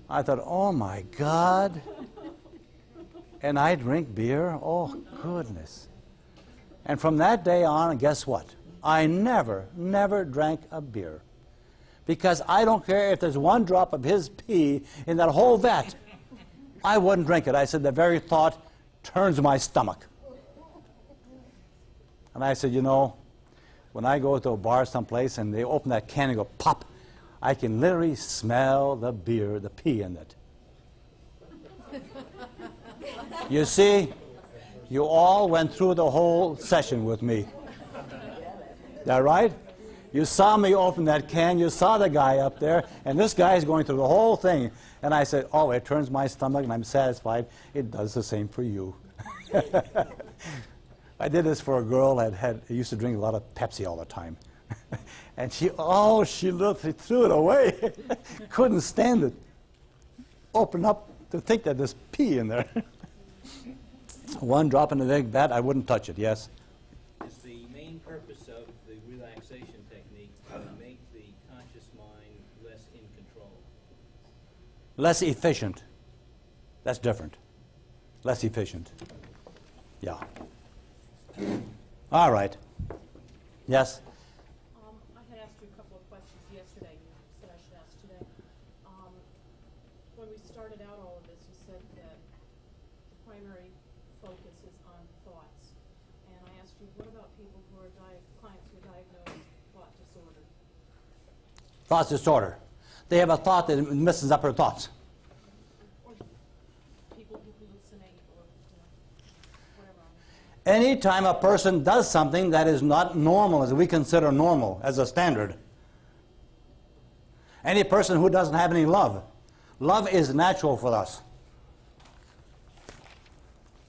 I thought, oh my God. And I drink beer? Oh, goodness. And from that day on, guess what? I never drank a beer. Because I don't care if there's 1 drop of his pee in that whole vat. I wouldn't drink it. I said, the very thought turns my stomach. And I said, when I go to a bar someplace and they open that can and go pop, I can literally smell the beer, the pee in it. You see, you all went through the whole session with me. Is that right? You saw me open that can, you saw the guy up there, and this guy is going through the whole thing. And I said, oh, it turns my stomach and I'm satisfied. It does the same for you. I did this for a girl that used to drink a lot of Pepsi all the time. And she threw it away. Couldn't stand it. Opened up to think that there's pee in there. One drop in the big vat, I wouldn't touch it, yes? Is the main purpose of the relaxation technique to make the conscious mind less in control? Less efficient. That's different. Less efficient. Yeah. All right. Yes? I had asked you a couple of questions yesterday. You said I should ask today. When we started out all of this, you said that the primary focus is on thoughts. And I asked you, what about people who are clients who are diagnosed thought disorder? Thought disorder. They have a thought that messes up their thoughts. Or people who hallucinate or whatever. Anytime a person does something that is not normal, as we consider normal, as a standard. Any person who doesn't have any love. Love is natural for us.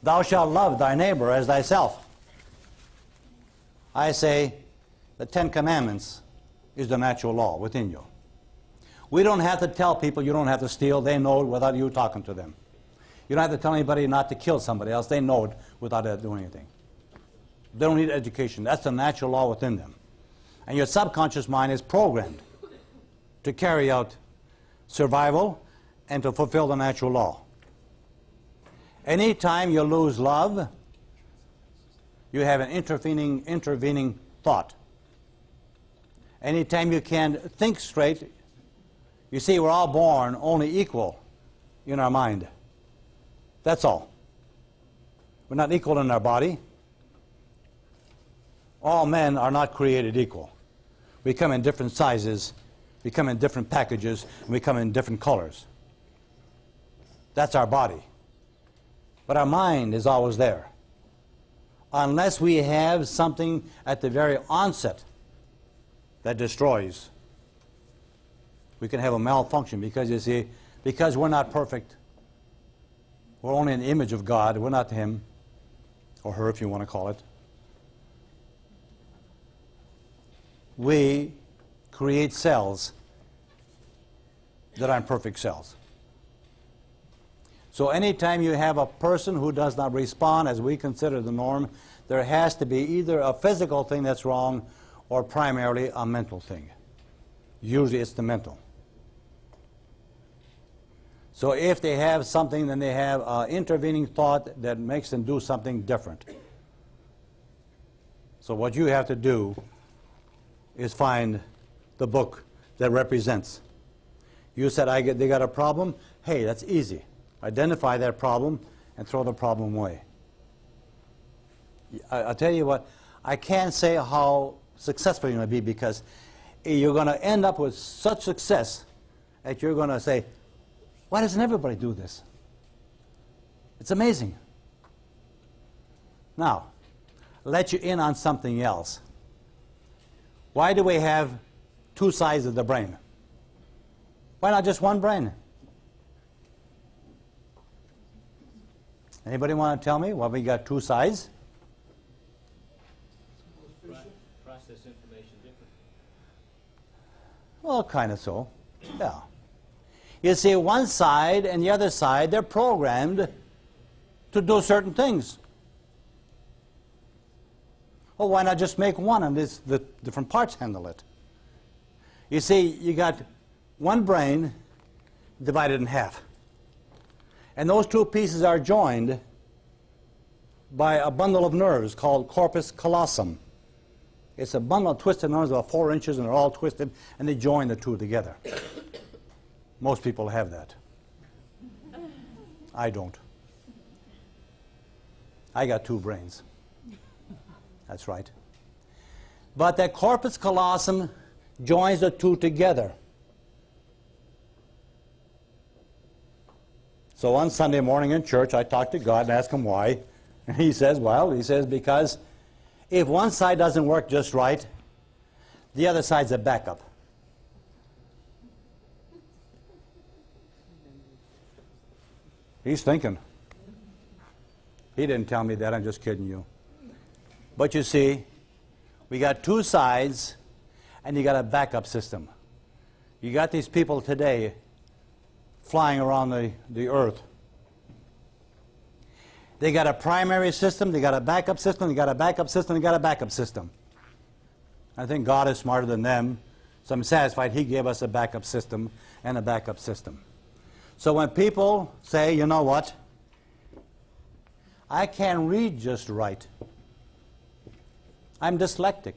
Thou shalt love thy neighbor as thyself. I say the 10 Commandments is the natural law within you. We don't have to tell people you don't have to steal. They know it without you talking to them. You don't have to tell anybody not to kill somebody else. They know it without doing anything. They don't need education. That's the natural law within them. And your subconscious mind is programmed to carry out survival and to fulfill the natural law. Anytime you lose love, you have an intervening thought. Anytime you can't think straight, you see, we're all born only equal in our mind. That's all. We're not equal in our body. All men are not created equal. We come in different sizes, we come in different packages, and we come in different colors. That's our body. But our mind is always there. Unless we have something at the very onset that destroys, we can have a malfunction because, you see, because we're not perfect. We're only an image of God. We're not Him, or her if you want to call it. We create cells that aren't perfect cells. So anytime you have a person who does not respond as we consider the norm, there has to be either a physical thing that's wrong or primarily a mental thing. Usually it's the mental. So if they have something, then they have an intervening thought that makes them do something different. So what you have to do is find the book that represents. You said, they got a problem? Hey, that's easy. Identify that problem and throw the problem away. I'll tell you what, I can't say how successful you're going to be because you're going to end up with such success that you're going to say, why doesn't everybody do this? It's amazing. Now, let you in on something else. Why do we have two sides of the brain? Why not just one brain? Anybody want to tell me why we got two sides? Process information differently. Well, kind of so, yeah. You see, one side and the other side, they're programmed to do certain things. Well, why not just make one and the different parts handle it? You see, you got one brain divided in half. And those two pieces are joined by a bundle of nerves called corpus callosum. It's a bundle of twisted nerves about 4 inches, and they're all twisted, and they join the two together. Most people have that. I don't. I got two brains. That's right. But that corpus callosum joins the two together. So one Sunday morning in church, I talked to God and asked Him why. And He says, because if one side doesn't work just right, the other side's a backup. He's thinking. He didn't tell me that, I'm just kidding you. But you see, we got two sides, and you got a backup system. You got these people today flying around the earth They got a primary system, they got a backup system, they got a backup system, they got a backup system. I think God is smarter than them, so I'm satisfied He gave us a backup system and a backup system. So when people say, you know what, I can't read just right, I'm dyslexic.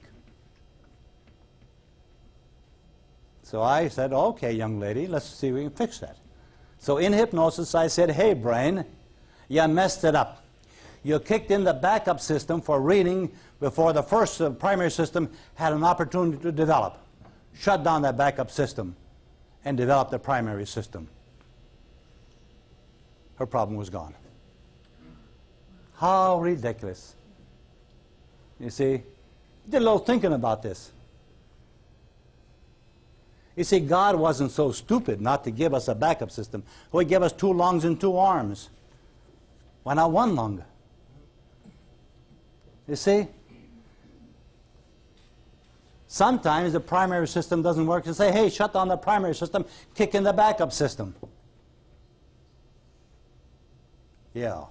So I said, okay, young lady, let's see if we can fix that. So in hypnosis, I said, hey, brain, you messed it up. You kicked in the backup system for reading before the first primary system had an opportunity to develop. Shut down that backup system and develop the primary system. Her problem was gone. How ridiculous. You see, did a little thinking about this. You see, God wasn't so stupid not to give us a backup system. He gave us 2 lungs and 2 arms. Why not 1 lung? You see? Sometimes the primary system doesn't work. You say, hey, shut down the primary system, kick in the backup system. Yeah.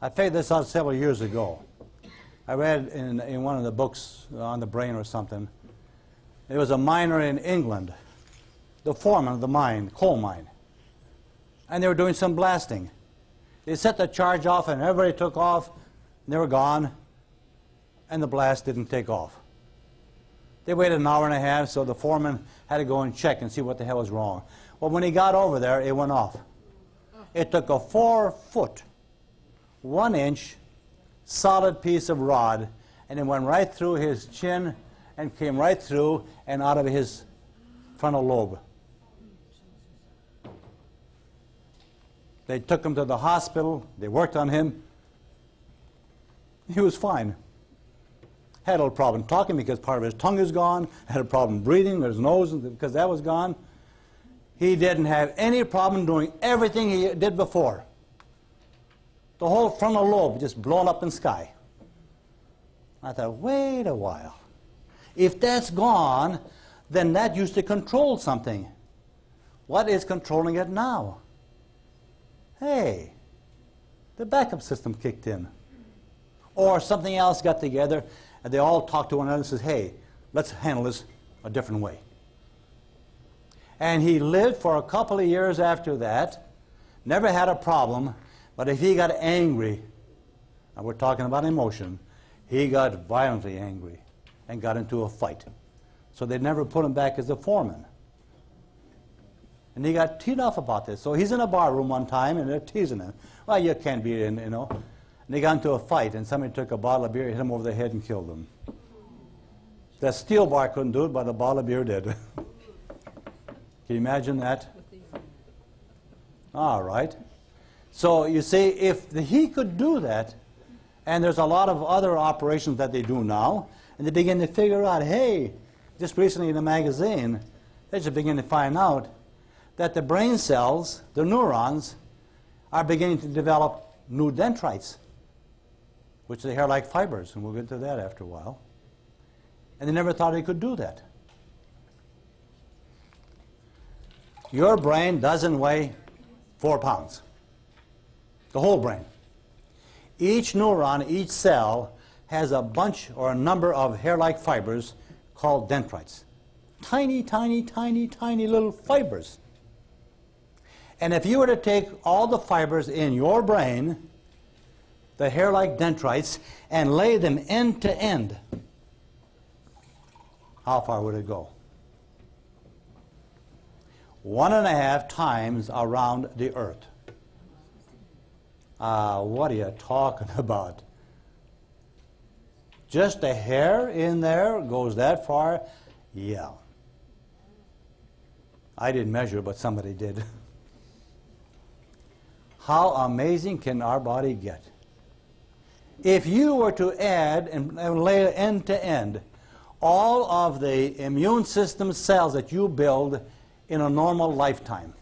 I figured this out several years ago. I read in one of the books on the brain or something. There was a miner in England, the foreman of the mine, coal mine. And they were doing some blasting. They set the charge off and everybody took off. And they were gone. And the blast didn't take off. They waited an hour and a half, so the foreman had to go and check and see what the hell was wrong. Well, when he got over there, it went off. It took a 4-foot, 1-inch, solid piece of rod, and it went right through his chin and came right through and out of his frontal lobe. They took him to the hospital. They worked on him. He was fine. Had a little problem talking because part of his tongue is gone. Had a problem breathing, his nose, because that was gone. He didn't have any problem doing everything he did before. The whole frontal lobe just blown up in the sky. I thought, wait a while. If that's gone, then that used to control something. What is controlling it now? Hey, the backup system kicked in. Or something else got together, and they all talked to one another and says, hey, let's handle this a different way. And he lived for a couple of years after that, never had a problem, but if he got angry, and we're talking about emotion, he got violently angry and got into a fight. So they never put him back as a foreman. And he got teed off about this. So he's in a bar room one time, and they're teasing him. Well, you can't be in, you know. And they got into a fight, and somebody took a bottle of beer, hit him over the head, and killed him. The steel bar couldn't do it, but a bottle of beer did. Can you imagine that? All right. So you see, if he could do that, and there's a lot of other operations that they do now, and they begin to figure out, hey, just recently in a magazine, they just begin to find out that the brain cells, the neurons, are beginning to develop new dendrites, which are hair-like fibers, and we'll get to that after a while. And they never thought they could do that. Your brain doesn't weigh 4 pounds. The whole brain. Each neuron, each cell, has a bunch or a number of hair-like fibers called dendrites. Tiny, tiny, tiny, tiny little fibers. And if you were to take all the fibers in your brain, the hair-like dendrites, and lay them end to end, how far would it go? 1.5 times around the earth. What are you talking about? Just a hair in there goes that far? Yeah. I didn't measure, but somebody did. How amazing can our body get? If you were to add and lay end to end all of the immune system cells that you build in a normal lifetime,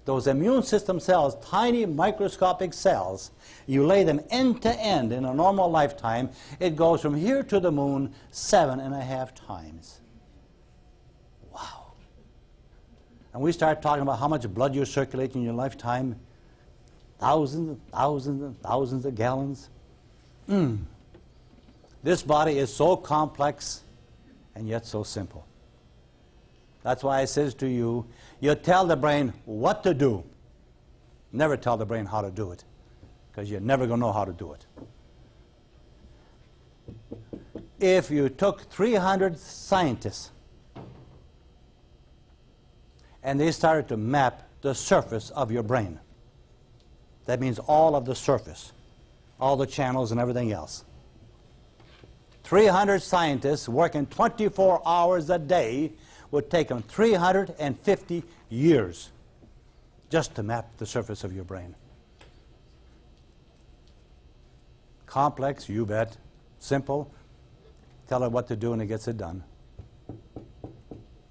those immune system cells, tiny microscopic cells, you lay them end to end in a normal lifetime, it goes from here to the moon 7.5 times. Wow. And we start talking about how much blood you circulate in your lifetime. thousands and thousands and thousands of gallons. This body is so complex and yet so simple. That's why I says to you, you tell the brain what to do. Never tell the brain how to do it, because you're never going to know how to do it. If you took 300 scientists and they started to map the surface of your brain, that means all of the surface, all the channels and everything else. 300 scientists working 24 hours a day would take them 350 years just to map the surface of your brain. Complex, you bet. Simple. Tell it what to do and it gets it done.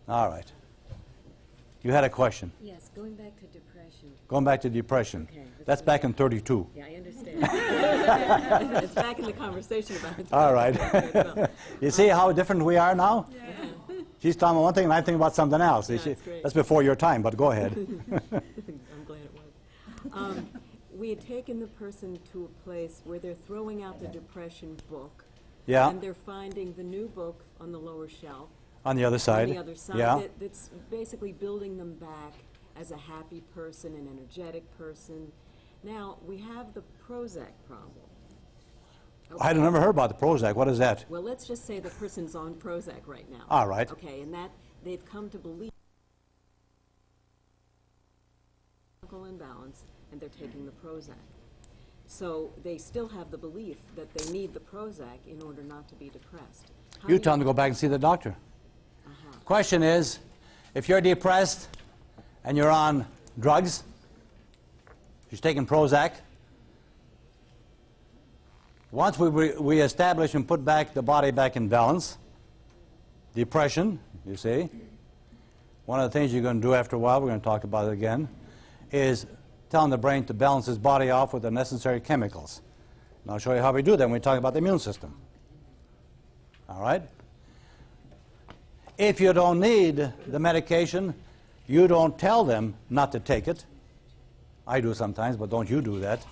All right. You had a question. Yes, going back to depression. Going back to depression. Okay, That's back in 32. Yeah, I understand. It's back in the conversation about it. All right. You see how different we are now? Yeah. She's talking about one thing and I'm thinking about something else. Yeah, that's great. That's before your time, but go ahead. I'm glad it was. We had taken the person to a place where they're throwing out the depression book. Yeah. And they're finding the new book on the lower shelf. On the other side. On the other side. Yeah. That's basically building them back as a happy person, an energetic person. Now, we have the Prozac problem. I had never heard about the Prozac. What is that? Well, let's just say the person's on Prozac right now. All right. Okay, and that they've come to believe imbalance, and they're taking the Prozac. So they still have the belief that they need the Prozac in order not to be depressed. How You do tell them to go back and see the doctor. Question is, if you're depressed and you're on drugs, you're taking Prozac, once we establish and put back the body back in balance, depression, you see, one of the things you're going to do after a while, we're going to talk about it again, is telling the brain to balance his body off with the necessary chemicals. And I'll show you how we do that when we talk about the immune system. All right? If you don't need the medication, you don't tell them not to take it. I do sometimes, but don't you do that.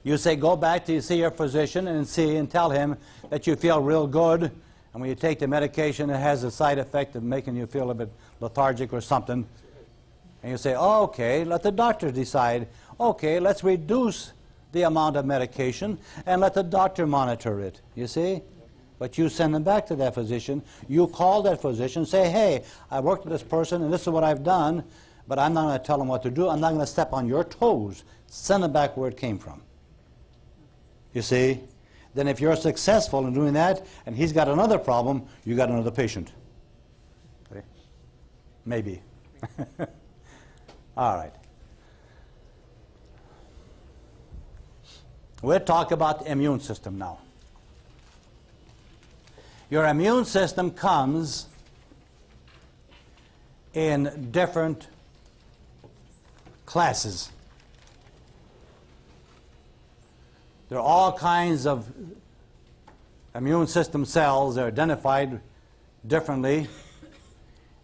You say, go back to see your physician and see and tell him that you feel real good, and when you take the medication, it has a side effect of making you feel a bit lethargic or something. And you say, oh, okay, let the doctor decide. Okay, let's reduce the amount of medication and let the doctor monitor it, you see? But you send them back to that physician. You call that physician, say, hey, I worked with this person and this is what I've done, but I'm not going to tell them what to do. I'm not going to step on your toes. Send them back where it came from. You see? Then if you're successful in doing that and he's got another problem, you got another patient. Okay? Maybe. All right. We'll talk about the immune system now. Your immune system comes in different classes. There are all kinds of immune system cells. They're identified differently,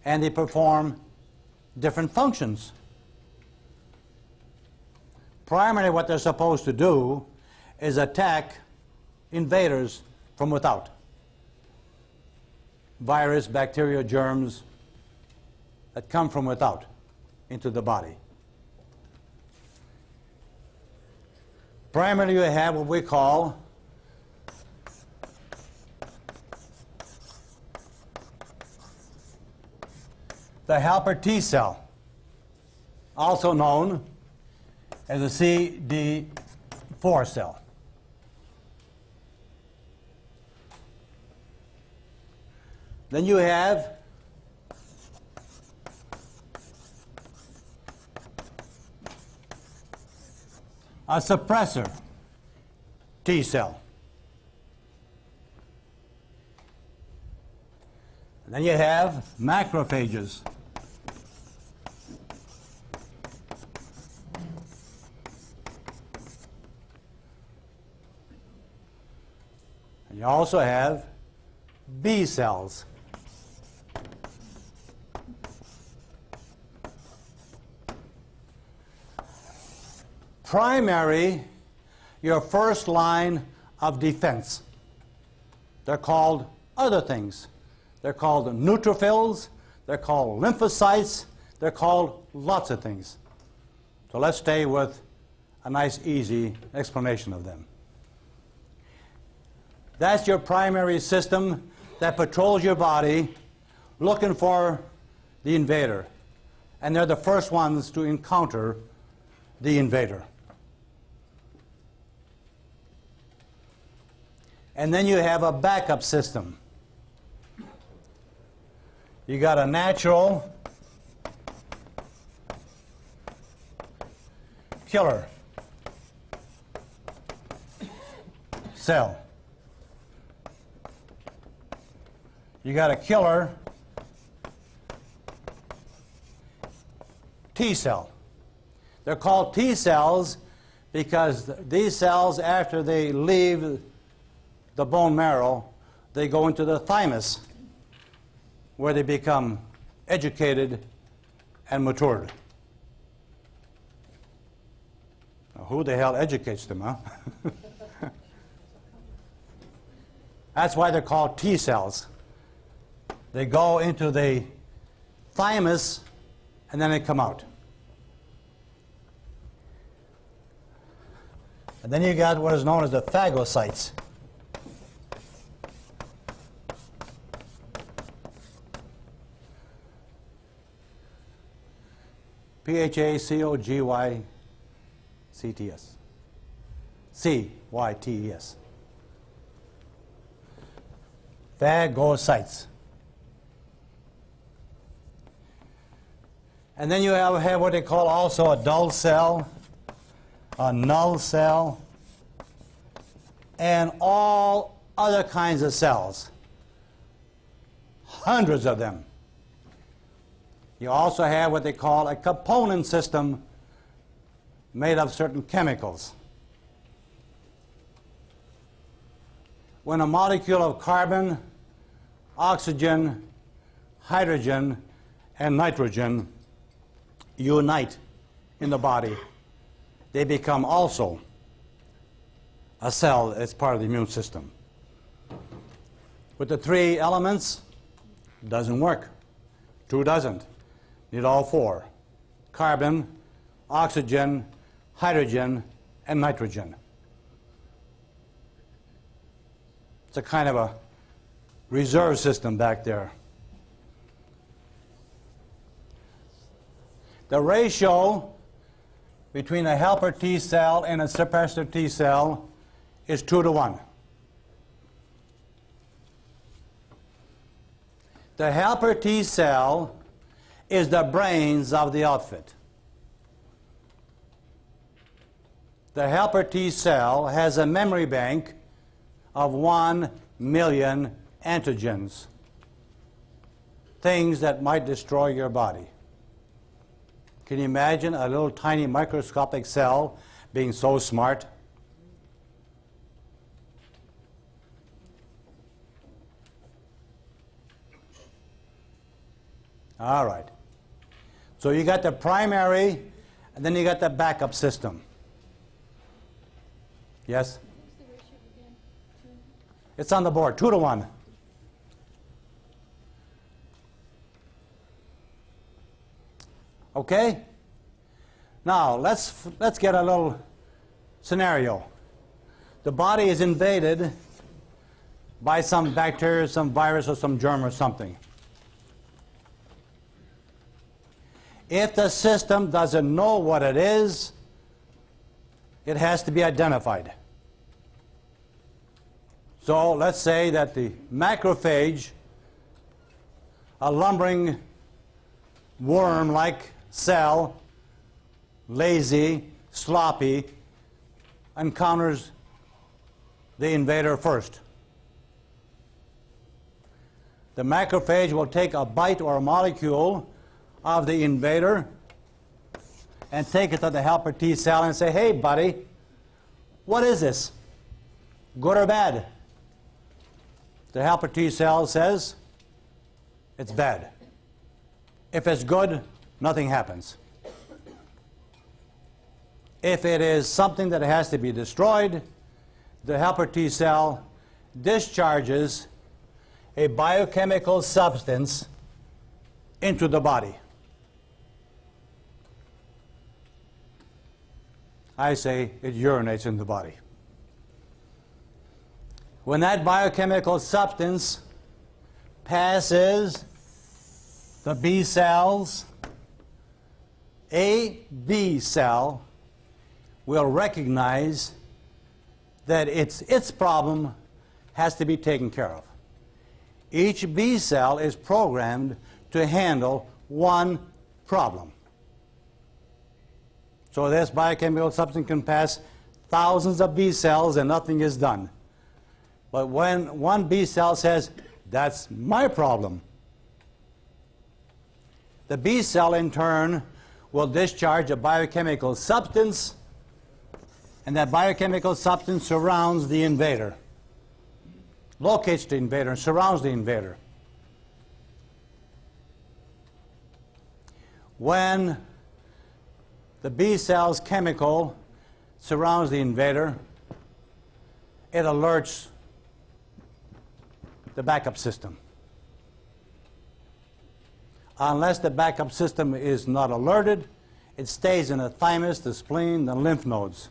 and they perform different functions. Primarily what they're supposed to do is attack invaders from without. Virus, bacteria, germs that come from without into the body. Primarily you have what we call the helper T cell, also known as a CD4 cell. Then you have a suppressor T cell. And then you have macrophages. And you also have B cells. primary, your first line of defense. They're called other things. They're called neutrophils, they're called lymphocytes, they're called lots of things. So let's stay with a nice, easy explanation of them. That's your primary system that patrols your body looking for the invader. And they're the first ones to encounter the invader. And then you have a backup system. You got a natural killer cell. You got a killer T cell. They're called T cells because these cells, after they leave the bone marrow, they go into the thymus, where they become educated and matured. Now, who the hell educates them, huh? That's why they're called T cells. They go into the thymus and then they come out. And then you got what is known as the phagocytes. P-H-A-C-O-G-Y-C-T-S. C-Y-T-E-S. Phagocytes. And then you have what they call also a dull cell, a null cell, and all other kinds of cells. Hundreds of them. You also have what they call a component system made of certain chemicals. When a molecule of carbon, oxygen, hydrogen, and nitrogen unite in the body, they become also a cell as part of the immune system. With the three elements, doesn't work. Two doesn't. Need all four: carbon, oxygen, hydrogen, and nitrogen. It's a kind of a reserve system back there. The ratio between a helper T cell and a suppressor T cell is 2-to-1. The helper T cell is the brains of the outfit. The helper T cell has a memory bank of 1 million antigens, things that might destroy your body. Can you imagine a little tiny microscopic cell being so smart? All right. So you got the primary, and then you got the backup system. Yes? What's the ratio again? It's on the board, 2-to-1. Okay? Now, let's get a little scenario. The body is invaded by some bacteria, some virus, or some germ or something. If the system doesn't know what it is, it has to be identified. So let's say that the macrophage, a lumbering worm-like cell, lazy, sloppy, encounters the invader first. The macrophage will take a bite or a molecule of the invader and take it to the helper T cell and say, hey, buddy, what is this? Good or bad? The helper T cell says, it's bad. If it's good, nothing happens. If it is something that has to be destroyed, the helper T cell discharges a biochemical substance into the body. I say it urinates in the body. When that biochemical substance passes the B cells, a B cell will recognize that its problem has to be taken care of. Each B cell is programmed to handle one problem. So this biochemical substance can pass thousands of B cells and nothing is done. But when one B cell says, that's my problem, the B cell in turn will discharge a biochemical substance, and that biochemical substance surrounds the invader, locates the invader, and surrounds the invader. When the B cell's chemical surrounds the invader, it alerts the backup system. Unless the backup system is not alerted, it stays in the thymus, the spleen, the lymph nodes,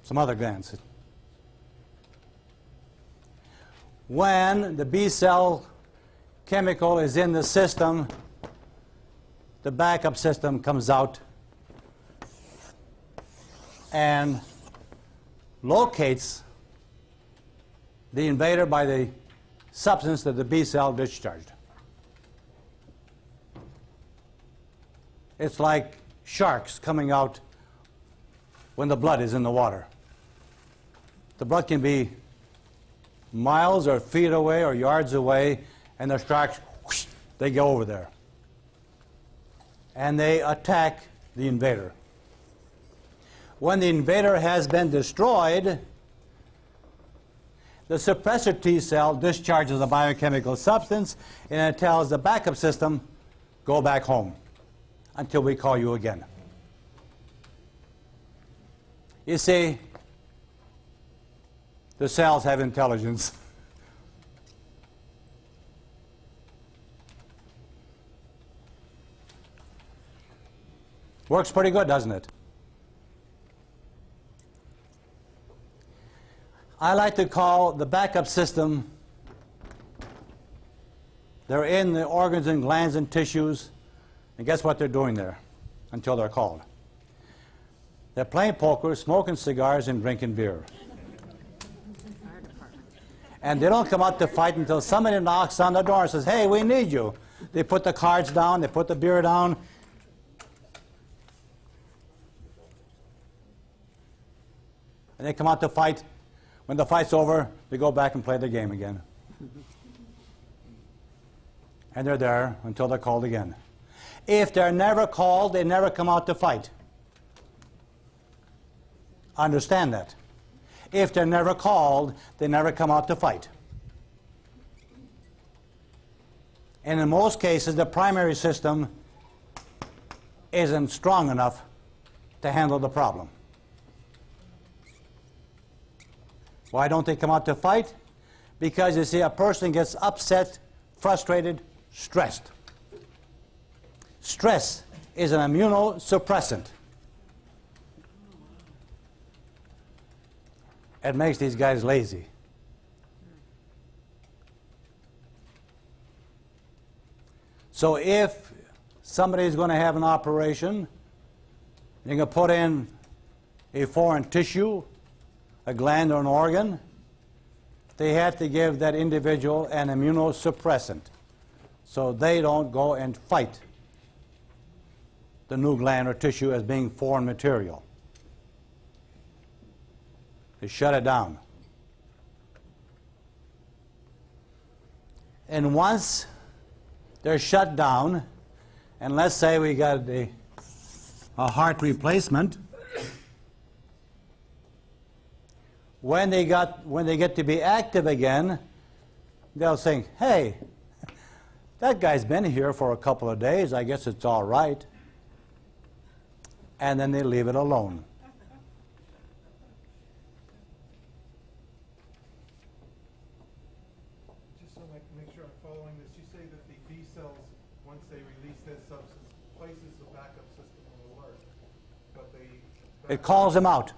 some other glands. When the B cell chemical is in the system, the backup system comes out and locates the invader by the substance that the B cell discharged. It's like sharks coming out when the blood is in the water. The blood can be miles or feet away or yards away, and the sharks, whoosh, they go over there. And they attack the invader. When the invader has been destroyed, the suppressor T cell discharges a biochemical substance, and it tells the backup system, go back home until we call you again. You see, the cells have intelligence. Works pretty good, doesn't it? I like to call the backup system, they're in the organs and glands and tissues, and guess what they're doing there until they're called? They're playing poker, smoking cigars, and drinking beer. And they don't come out to fight until somebody knocks on the door and says, hey, we need you. They put the cards down, they put the beer down. And they come out to fight. When the fight's over, they go back and play the game again. And they're there until they're called again. If they're never called, they never come out to fight. Understand that. If they're never called, they never come out to fight. And in most cases, the primary system isn't strong enough to handle the problem. Why don't they come out to fight? Because, you see, a person gets upset, frustrated, stressed. Stress is an immunosuppressant. It makes these guys lazy. So if somebody is going to have an operation, you're going to put in a foreign tissue, a gland or an organ, they have to give that individual an immunosuppressant so they don't go and fight the new gland or tissue as being foreign material. They shut it down. And once they're shut down, and let's say we got a heart replacement, when they get to be active again, they'll think, hey, that guy's been here for a couple of days, I guess it's all right. and then they leave it alone. Just so I can make sure I'm following this, you say that the B cells, once they release that substance, places the backup system on alert, but they... It calls them out.